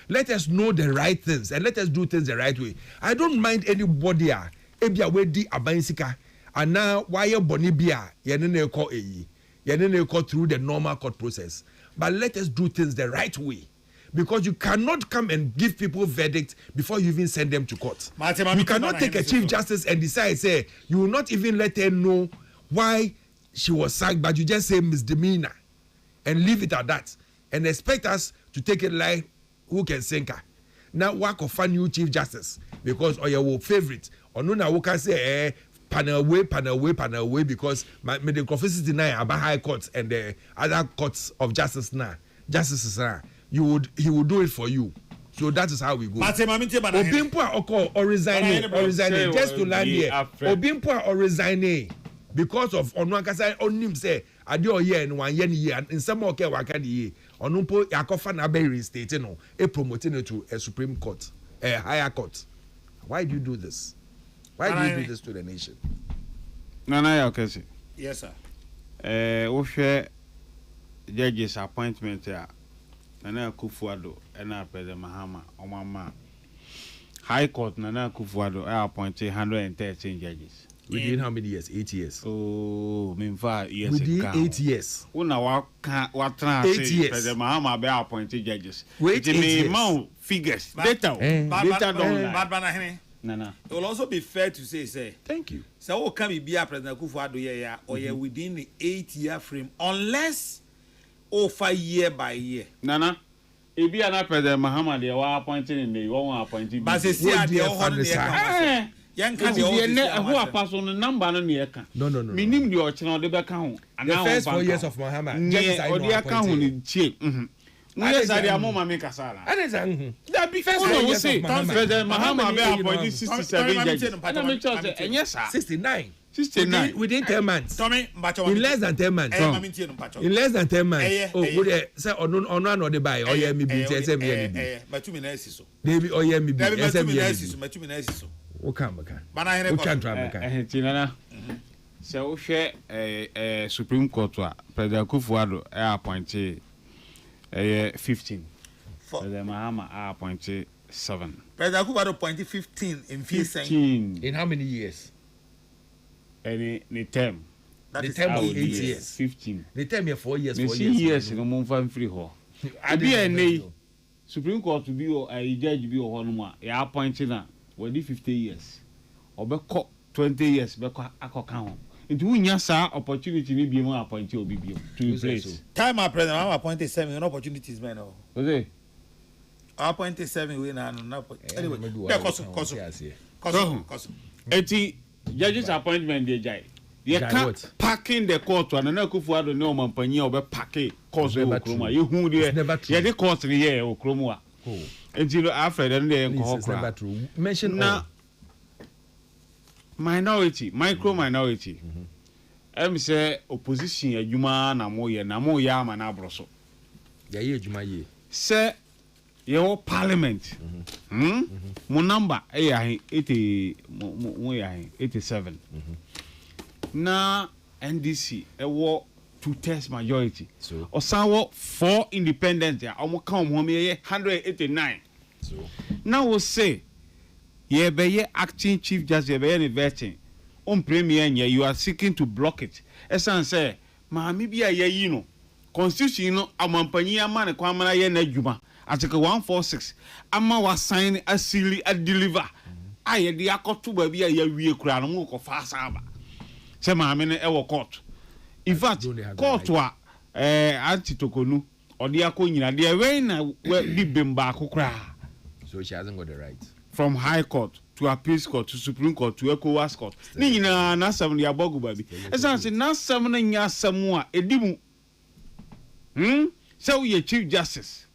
Let us know the right things and let us do things the right way. I don't mind anybody ebia we di abansika and now why bonibia yenene ko eyi yenene ko through the normal court process. But let us do things the right way. Because you cannot come and give people verdict before you even send them to court. You cannot take a chief justice and decide, say, you will not even let her know why she was sacked, but you just say misdemeanor and leave it at that and expect us to take it like who can sink her. Now, work of a new chief justice because or your favorite or no now we can say panel way because my the prophecy now about high courts and the other courts of justice now justices now. He would do it for you. So that is how we go. Obimpo or resigning just to land here. Obimpo or resigning because of Onwankasa onim say adio year and 1 year in some okay waka the onumpo yakofa na be reinstated no e promoting it to a Supreme Court, a higher court. Why do you do this? Why do you do this to the nation? Nana Yakesi. Yes sir. We share judges appointment here. Nana Akufo-Addo and President Mahama Omama High Court Nana Akufo-Addo appointed 113 judges. Within how many years? 8 years. Oh, mean 5 years. Within 8 years. Una what 8 years. President Mahama be appointed judges. Wait 8 years. Figures. Data don't lie. Nana. It will also be fair to say. Thank you. So what can be a President Akufo-Addo or within the 8-year frame unless over year by year. Nana, if you are not President Mahama, they were appointed in the one appointed. But they say they are on the young who are passing the number on the account. No. Meaning the original the account. The first 4 years of Mahama. Or the account in cheap. Yes, I am Mama Mikasala. And that be first one say President Mahama be appointed 67 judges. And yes, sir. 69. 69 within 10 months. Tommy, in less than 10 months. In less than 10 months. Oh, would they say on the buy or yeah, me be SME. But 2 minutes so. Maybe or yeah, me be SME. Okay. So share a Supreme Court President Akufo-Addo appointed 15. President Mahama appointed 7. President Akufo-Addo appointed 15 in 15. In how many years? Any term. That the term of 8 years. 15. The term here 4 years. 4 years. No more than free ho. Be Supreme Court to be a judge be or one. You appointed now. We did 50 years. Or be 20 years. Be account. It will not opportunity to be more appointed or be to replace. Time our president, I'm appointed 7 opportunities, man. Was it? I appointed 7 we now. Anyway, cost. 80 judges appointment they jai. You can't packing the court and na Akufo-Addo no man panyi obe packing course o kroma. You hu there. You dey court ni here o kromo a. Until after then they never true. Mention now minority, micro minority. Say opposition adwuma na mo ye ama na abroso. Ya ye adwuma ye. Say your parliament. Mo number 80 mo 87. Na NDC ewo 2/3 majority. So osawo 4 independent ya omo kan mo me 189. So now we say ye be acting chief justice ye be vetting on premier you are seeking to block it. Esan say ma me bia ye yi no constitution no amampanyi ama ne kwamana ye na dwuma Article 146 ama wa sign a seal a deliver aye de akoto ba bia ya wie kura no mo ko fa saba se ma me e wo court in fact court wa Antitokonu odi akonyina de we na di bemba akokra So she hasn't got the right. From High Court to Appeals Court to Supreme Court to ECOWAS Court. Ni nyina na asam ne abogu babi. Esanse na asam na nya asam a edimu. So ye Chief Justice.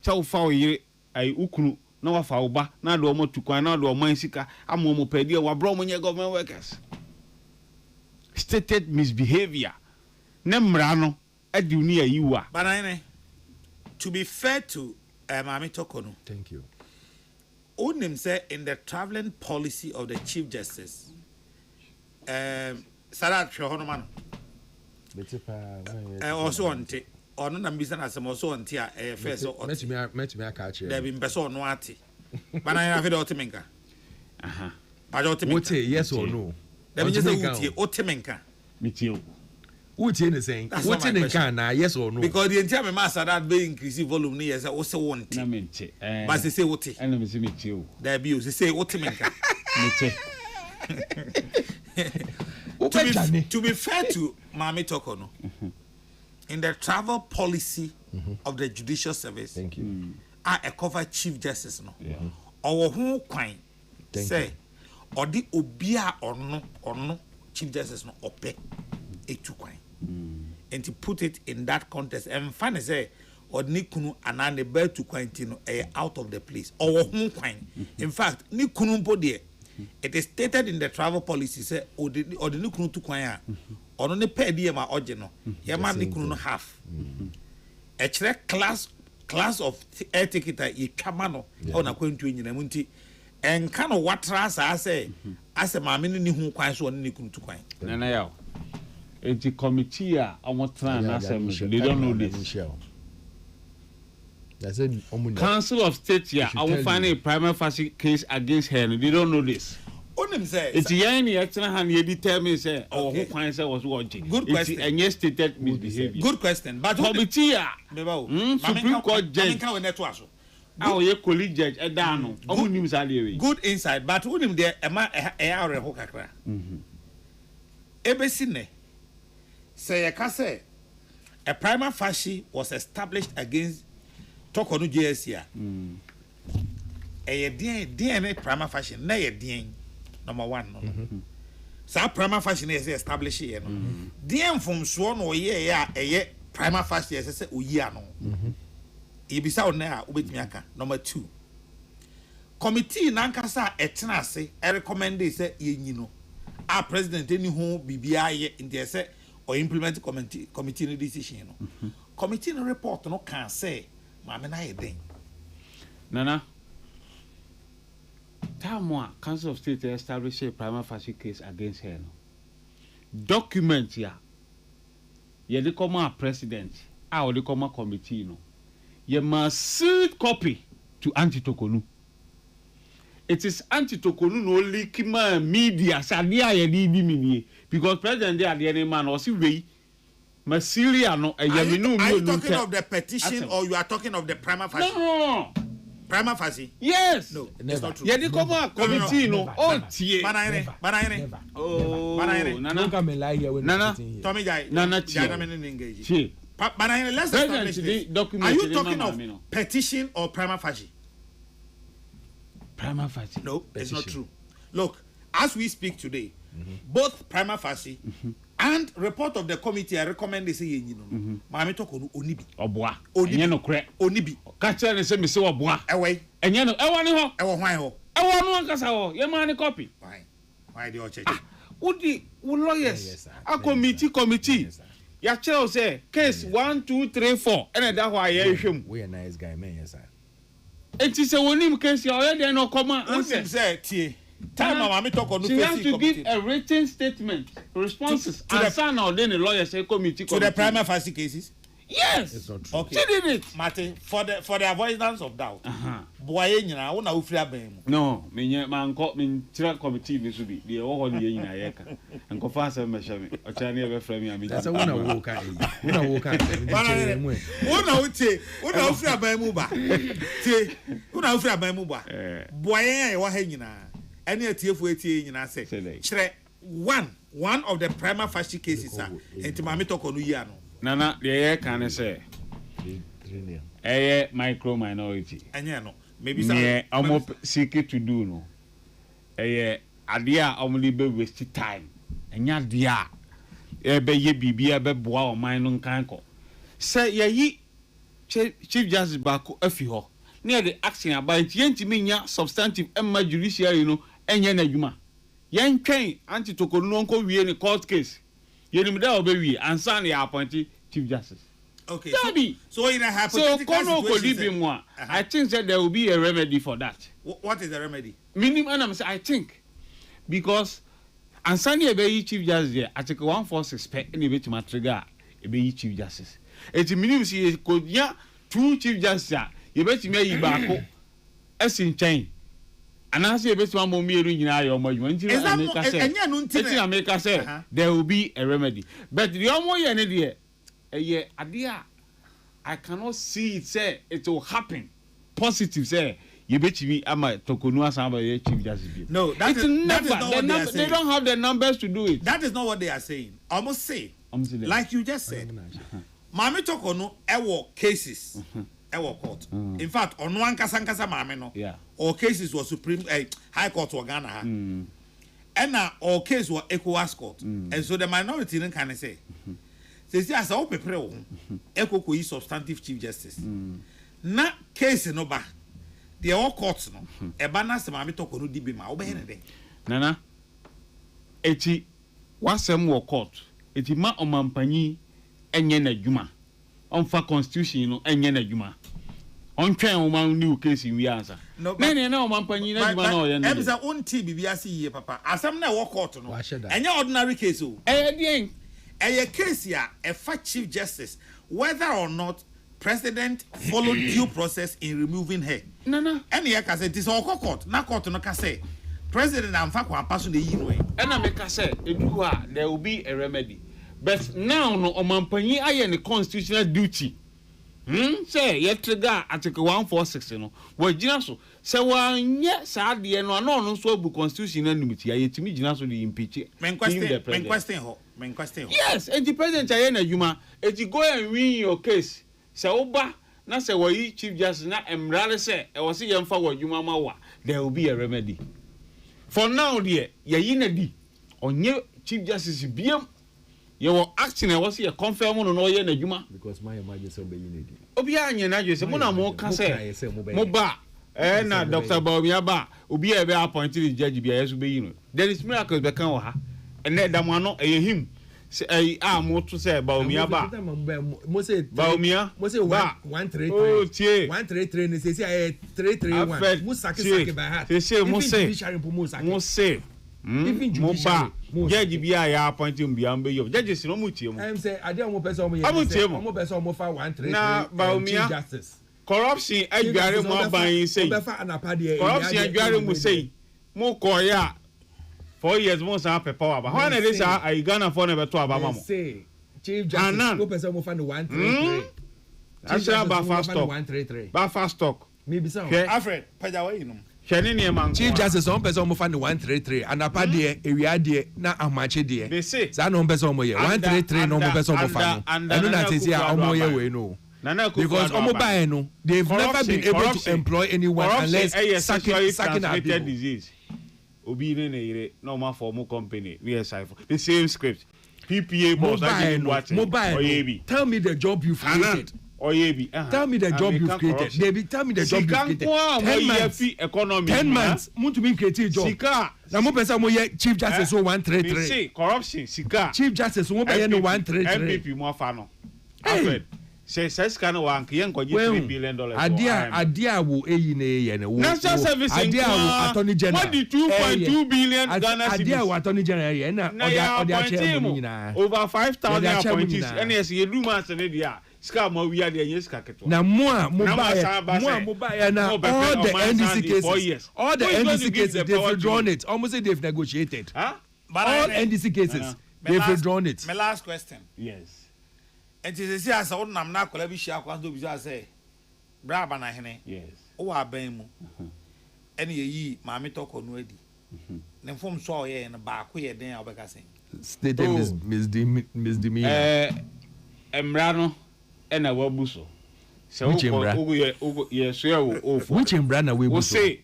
So fa we ai ukunu na wa fa oba na do mo tukwan na do man sika amomo pedi wa bro mo nye government workers. Stated misbehavior. Ne mra no edi uni ayiwa. Banane. To be fair to Mami Tokonu. Thank you. Unim say in the traveling policy of the Chief Justice, Sadat Shohonoman, also on tea, or no business as also on tea, a face or met me a catcher. There been person no ati. But I have it Otimenka. But Otimenka, yes or no? Let me just say Otimenka. Meet you. What's in saying? What's in the can now? Yes or no? Because the entire master that be increasing volume years also want. But they say what? And let me meet you. They abuse. They say what to make. To be fair to Mami Tokono, in the travel policy of the Judicial Service, thank you. I cover Chief Justice no. Our whole coin say, or the obia or no Chief Justice no ope a two coin. And to put it in that context, and finally say, or Nikunu and an able to quantino out of the place or home coin. In fact, Nikunu Podie, it is stated in the travel policy, say, or the Nikunu to coin, or no pay diema origino, Yama Nikunu half. A class of air ticket, ye camano, on a coin to in the munti, and kind of what I say, as a mammy who coins one Nikunu to coin. It's a committee almost trying they don't know this. Council of State here, I will find a prima facie case against her. They don't know this. It's Yanni extra hand you tell me say or who finds was watching. Good question. And yes stated misbehavior. Good question. But committee Supreme Court judge. Oh, your colleague judge Edano. Good insight, but who him there Ebesine say a prima facie was established against Tokonu JSC. A DNA prima facie, na ye DNA number 1. No. So prima facie is established here. DM from sworn or ye prima facie as o year no. Ibisa on there ubetimiaka number 2. Committee nankasa etnase I recommend say ye nyino. Our president any who BBI in the say or implement committee decision. Committee report no can say, Mamma Nayden. Nana Tamwa Council of State established a prima facie case against her. Document ya. Ye de come president. Or the come committee no. Ye must sealed copy to Antitokonu. It is Antitokonu no likima media sadia ye di mini because president there the any man or see way Masilia no are you talking of the petition or you are talking of the prima facie? No. Prima facie? Yes. No, it's not true. Yeah, the come committee no. Oh, tie. Banane. Oh, Nana. Tommy Jai. Nana engage. Banane, let's establish this. Are you talking of petition or prima facie? Prima facie. No, it's not true. Look, as we speak today, both prima facie and report of the committee I recommend they say you know. Mami talk on onibi. Oboa. Enye no kre. Onibi. Ka tell me say me say oboa. Ewe. Enye no ewa ni ho. Ewa hwan ho. Ewa no ankasa ho. Ye ma ni copy. Why the church? Udi lawyers. A committee. Ya tell say case 1 2 3 4. And that why ye hwem. We a nice guy man yes sir. Enti se wonim case ya o dey no come answer. Say tie. Time Mami talk on she has to give a written statement responses to and sign out then the lawyer say committee to the prima facie cases. Yes, it's not true. Okay, she did it. Martin, for the avoidance of doubt, boye nyina wo na wo firi aban mu no menye manko men tira committee ni so bi de wo ho ne nyina yeka enko fa asem mesha me o cha ne be fra mi ami that's wona wo ka wona wo ka wona wo tie wona wo firi aban mu ba tie wona wo firi aban mu ba boye wo ha nyina ene atiefo etie nyina se kire one of the prima facie cases enti mama toko no yi ano nana de ye kan say micro minority anya no maybe say amo seek to do no ade a omli be waste time anya de a be ye bibia be boa o man no kan ko say yi chief justice bako afi ho na the action about yentimi nya substantive emma judiciary no enye na adwuma yen twen anti tokonu nko wie ni court case yenim da obewie ansa na appoint chief justice. Okay. So in a hypothetical situation, I think that there will be a remedy for that. What is the remedy? Minimum, I think, because Ansani Ebe Chief Justice, Article 146 pe any bit to trigger Ebe Chief Justice. It's minimum see could ya 2 Chief Justice, you bet me Ibako, as in chain. And I say, best one more in your monument. Make us say there will be a remedy. But the only idea. Idea I cannot see it say it will happen positive say you bet me ama tokonua samba chief justice. No, that is not what they don't have the numbers to do it. That is not what they are saying. Almost say like you just said mami tokono ewo cases ewo court. In fact on one kasankasa mami no all cases was supreme high court wa Ghana ha and now all case was ECOWAS court and so the minority can say say as a prepare eko ko yi substantive chief justice na case no ba the all courts no e ba na se ma me to ko no di bi ma wo be ne de nana eti wasem wo court eti ma omampanyi enye na dwuma onfa constitution no enye na dwuma ontwen wo ma new case wi answer na omampanyi na dwuma no ye ne e be unti bibia se ye papa asem na wo court no enye ordinary case o a case here, a chief justice, whether or not president followed due process in removing her. No. And here can say this all court. Na court no can say president and fact one person the year. And I make say there will be a remedy. But now no omampani aye the constitutional duty. Say ye trigger article 146 no. We gina so say wanye sa de no no so bu constitution na nimiti aye timi gina so the impeach. Men question. Yes, and the president aye na adwuma, eti go and win your case. Say oba na say we chief justice na emrale say e wo say ye mfa wo adwuma ma wa, there will be a remedy. For now there, ye na di onye chief justice biam you were acting was here confirm no ye na adwuma because my emergency be yin di obi anya na je se mo na mo ka say mo ba na Dr. Baumia ba obi e be appointed the judge bia yeso be yin there is miracles be kan wo ha ene da mo no e him say mo to say Baumia ba mo say Baumia mo say 133 oh tie 133 ni say 331 mo sake by heart say mo say mo ba judge bia ya appointed bia mbe yo judge no mo tie mo say ade mo person mo ye mo person mo fa 133 na Baumia justice corruption adware mo aban say corruption adware mo say mo koya 4 years mo sa power ba how na dey sa I Ghana for na beto aba ma mo say chief justice mo person mo fa no 133 asha ba fast talk maybe so Alfred pajawa yi no hwene ne man chief justice on person mo fa no 133 anapa de ewia de na amache de sa no person mo ye 133 no mo person mo fa no enu na tesi a omo ye we no because omo buy no they've never been able to employ anyone unless sacking a disease obi ne ire no ma form company VSI for the same script PPA boss mobile tell me the job you've created tell me the job you've created David tell me the job you've created 10 months muntu bin create job na mo pesa mo ye chief justice 133 see corruption sika chief justice mo be no 133 MPP mo afa no Alfred say scan one yen ko $3 billion adia wo eyi na ye ne wo national service adia wo attorney general what the 2.2 billion Ghana cedis adia wo attorney general ye na oda chairman nyina over 5,000 appointees and yes ye do man say dia ska mo wi ade enye ska keto na mo a mo ba ya na all the NDC cases all the NDC cases they've withdrawn it almost say they've negotiated all NDC cases they've withdrawn it. My last question. Yes. And it is as old nam na kola bi shia kwa do bi say braba na hene. Yes. O wa ban mu. Ene yi maame toko no adi. Ne fom so ye na ba ko ye den obeka sen. Stated misdemeanor. Emra no ena wabuso. Se ugo ye so ye ofo. Which emra na we buso? O say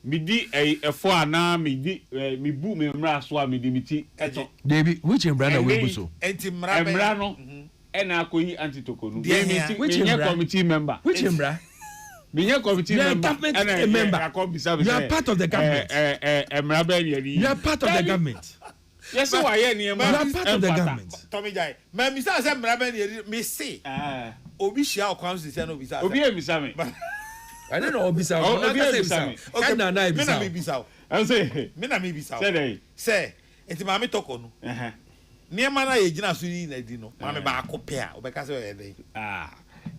midi efo ana midi mi bu me mra so a midi miti eto. Debi which emra na we buso? Enti emra no ena akoyi antitokonu. Which committee member? Which emra? Binya committee member. You are part of the government. You are part of the government. Yes, why any you are part of the government. Tommy Jai. Me misa say mrabe me say. Obi shia okwan si say no bisa. Obi e bisa me. I don't know obisa. Obi e bisa me. Okay, na bisa. Me na me bisa. I say me na me bisa. Say enti maame toko no. Niema na ye gina so ni na di no. Maame ba akope a obeka say o ye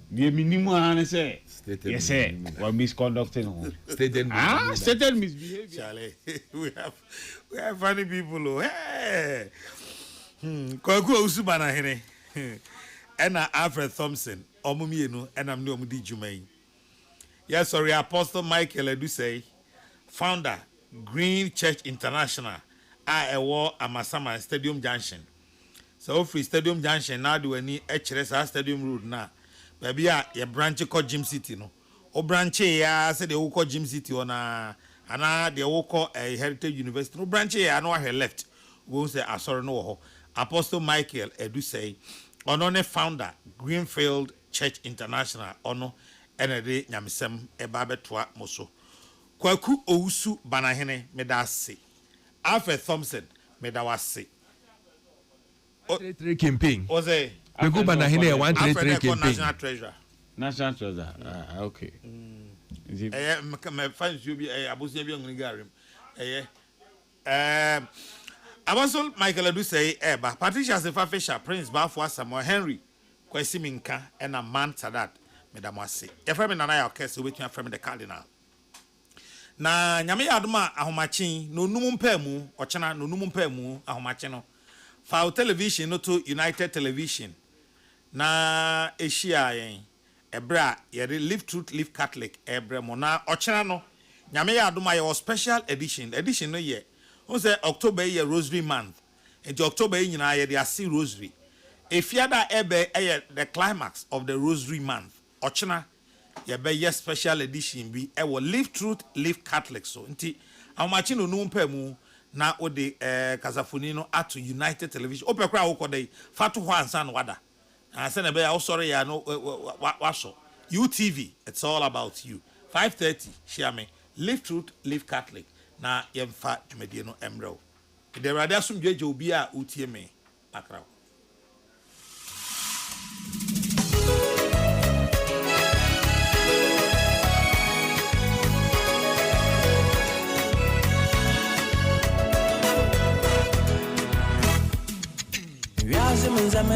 the minimum and say yes sir what misconducting stated misbehavior. Charlie, we have funny people. Oh, hey. Kwaku Osuba na hene. Ena Alfred Thompson omumienu ena mne omudi dwuma. Yes, sorry, Apostle Michael Edusei, founder Green Church International ewo Amasama Stadium Junction. So free Stadium Junction na do any HRS Stadium Road na baby a branch called Gym City no. O branch ya say they will call Gym City ona ana they will call a Heritage University. No branch ya no he left. We say asoro no ho. Apostle Michael Edusei onone founder Greenfield Church International ono enede nyamesem eba betwa moso. Kwaku Owusu Banahene medase. Alfred Thompson medawase. 133 campaign. Oze Kwaku Banahene 133 campaign. National treasure. Okay. Me fans you be abusia bi ngani garim. Apostle Michael Edusei eba Patricia Sefa Fisher Prince Bafo Samuel Henry Kwesi Minka and a man Sadat medamwase. Efrem na na ya okese obetun afrem the cardinal. Na nyame adoma ahomachi no num mpamu ochena no num mpamu ahomachi no fa television no to United Television na eshia yen ebra ye Live Truth Live Catholic ebra mo na ochena no nyame adoma ye special edition no ye on say October ye Rosary month and October nyina ye dey see Rosary efiada ebe the climax of the Rosary month ochena ye be ye special edition bi e wo Live Truth Live Catholic so nti amachi no no mpamu na ode kasafoni no ato United Television opekra wo kodai fatu ho ansa no wada ansa na be ya sorry ya no waso UTV it's all about you 5:30 share me Live Truth Live Catholic na yemfa dwumedie no emrew de radio asomdweje obi a utie me akraw.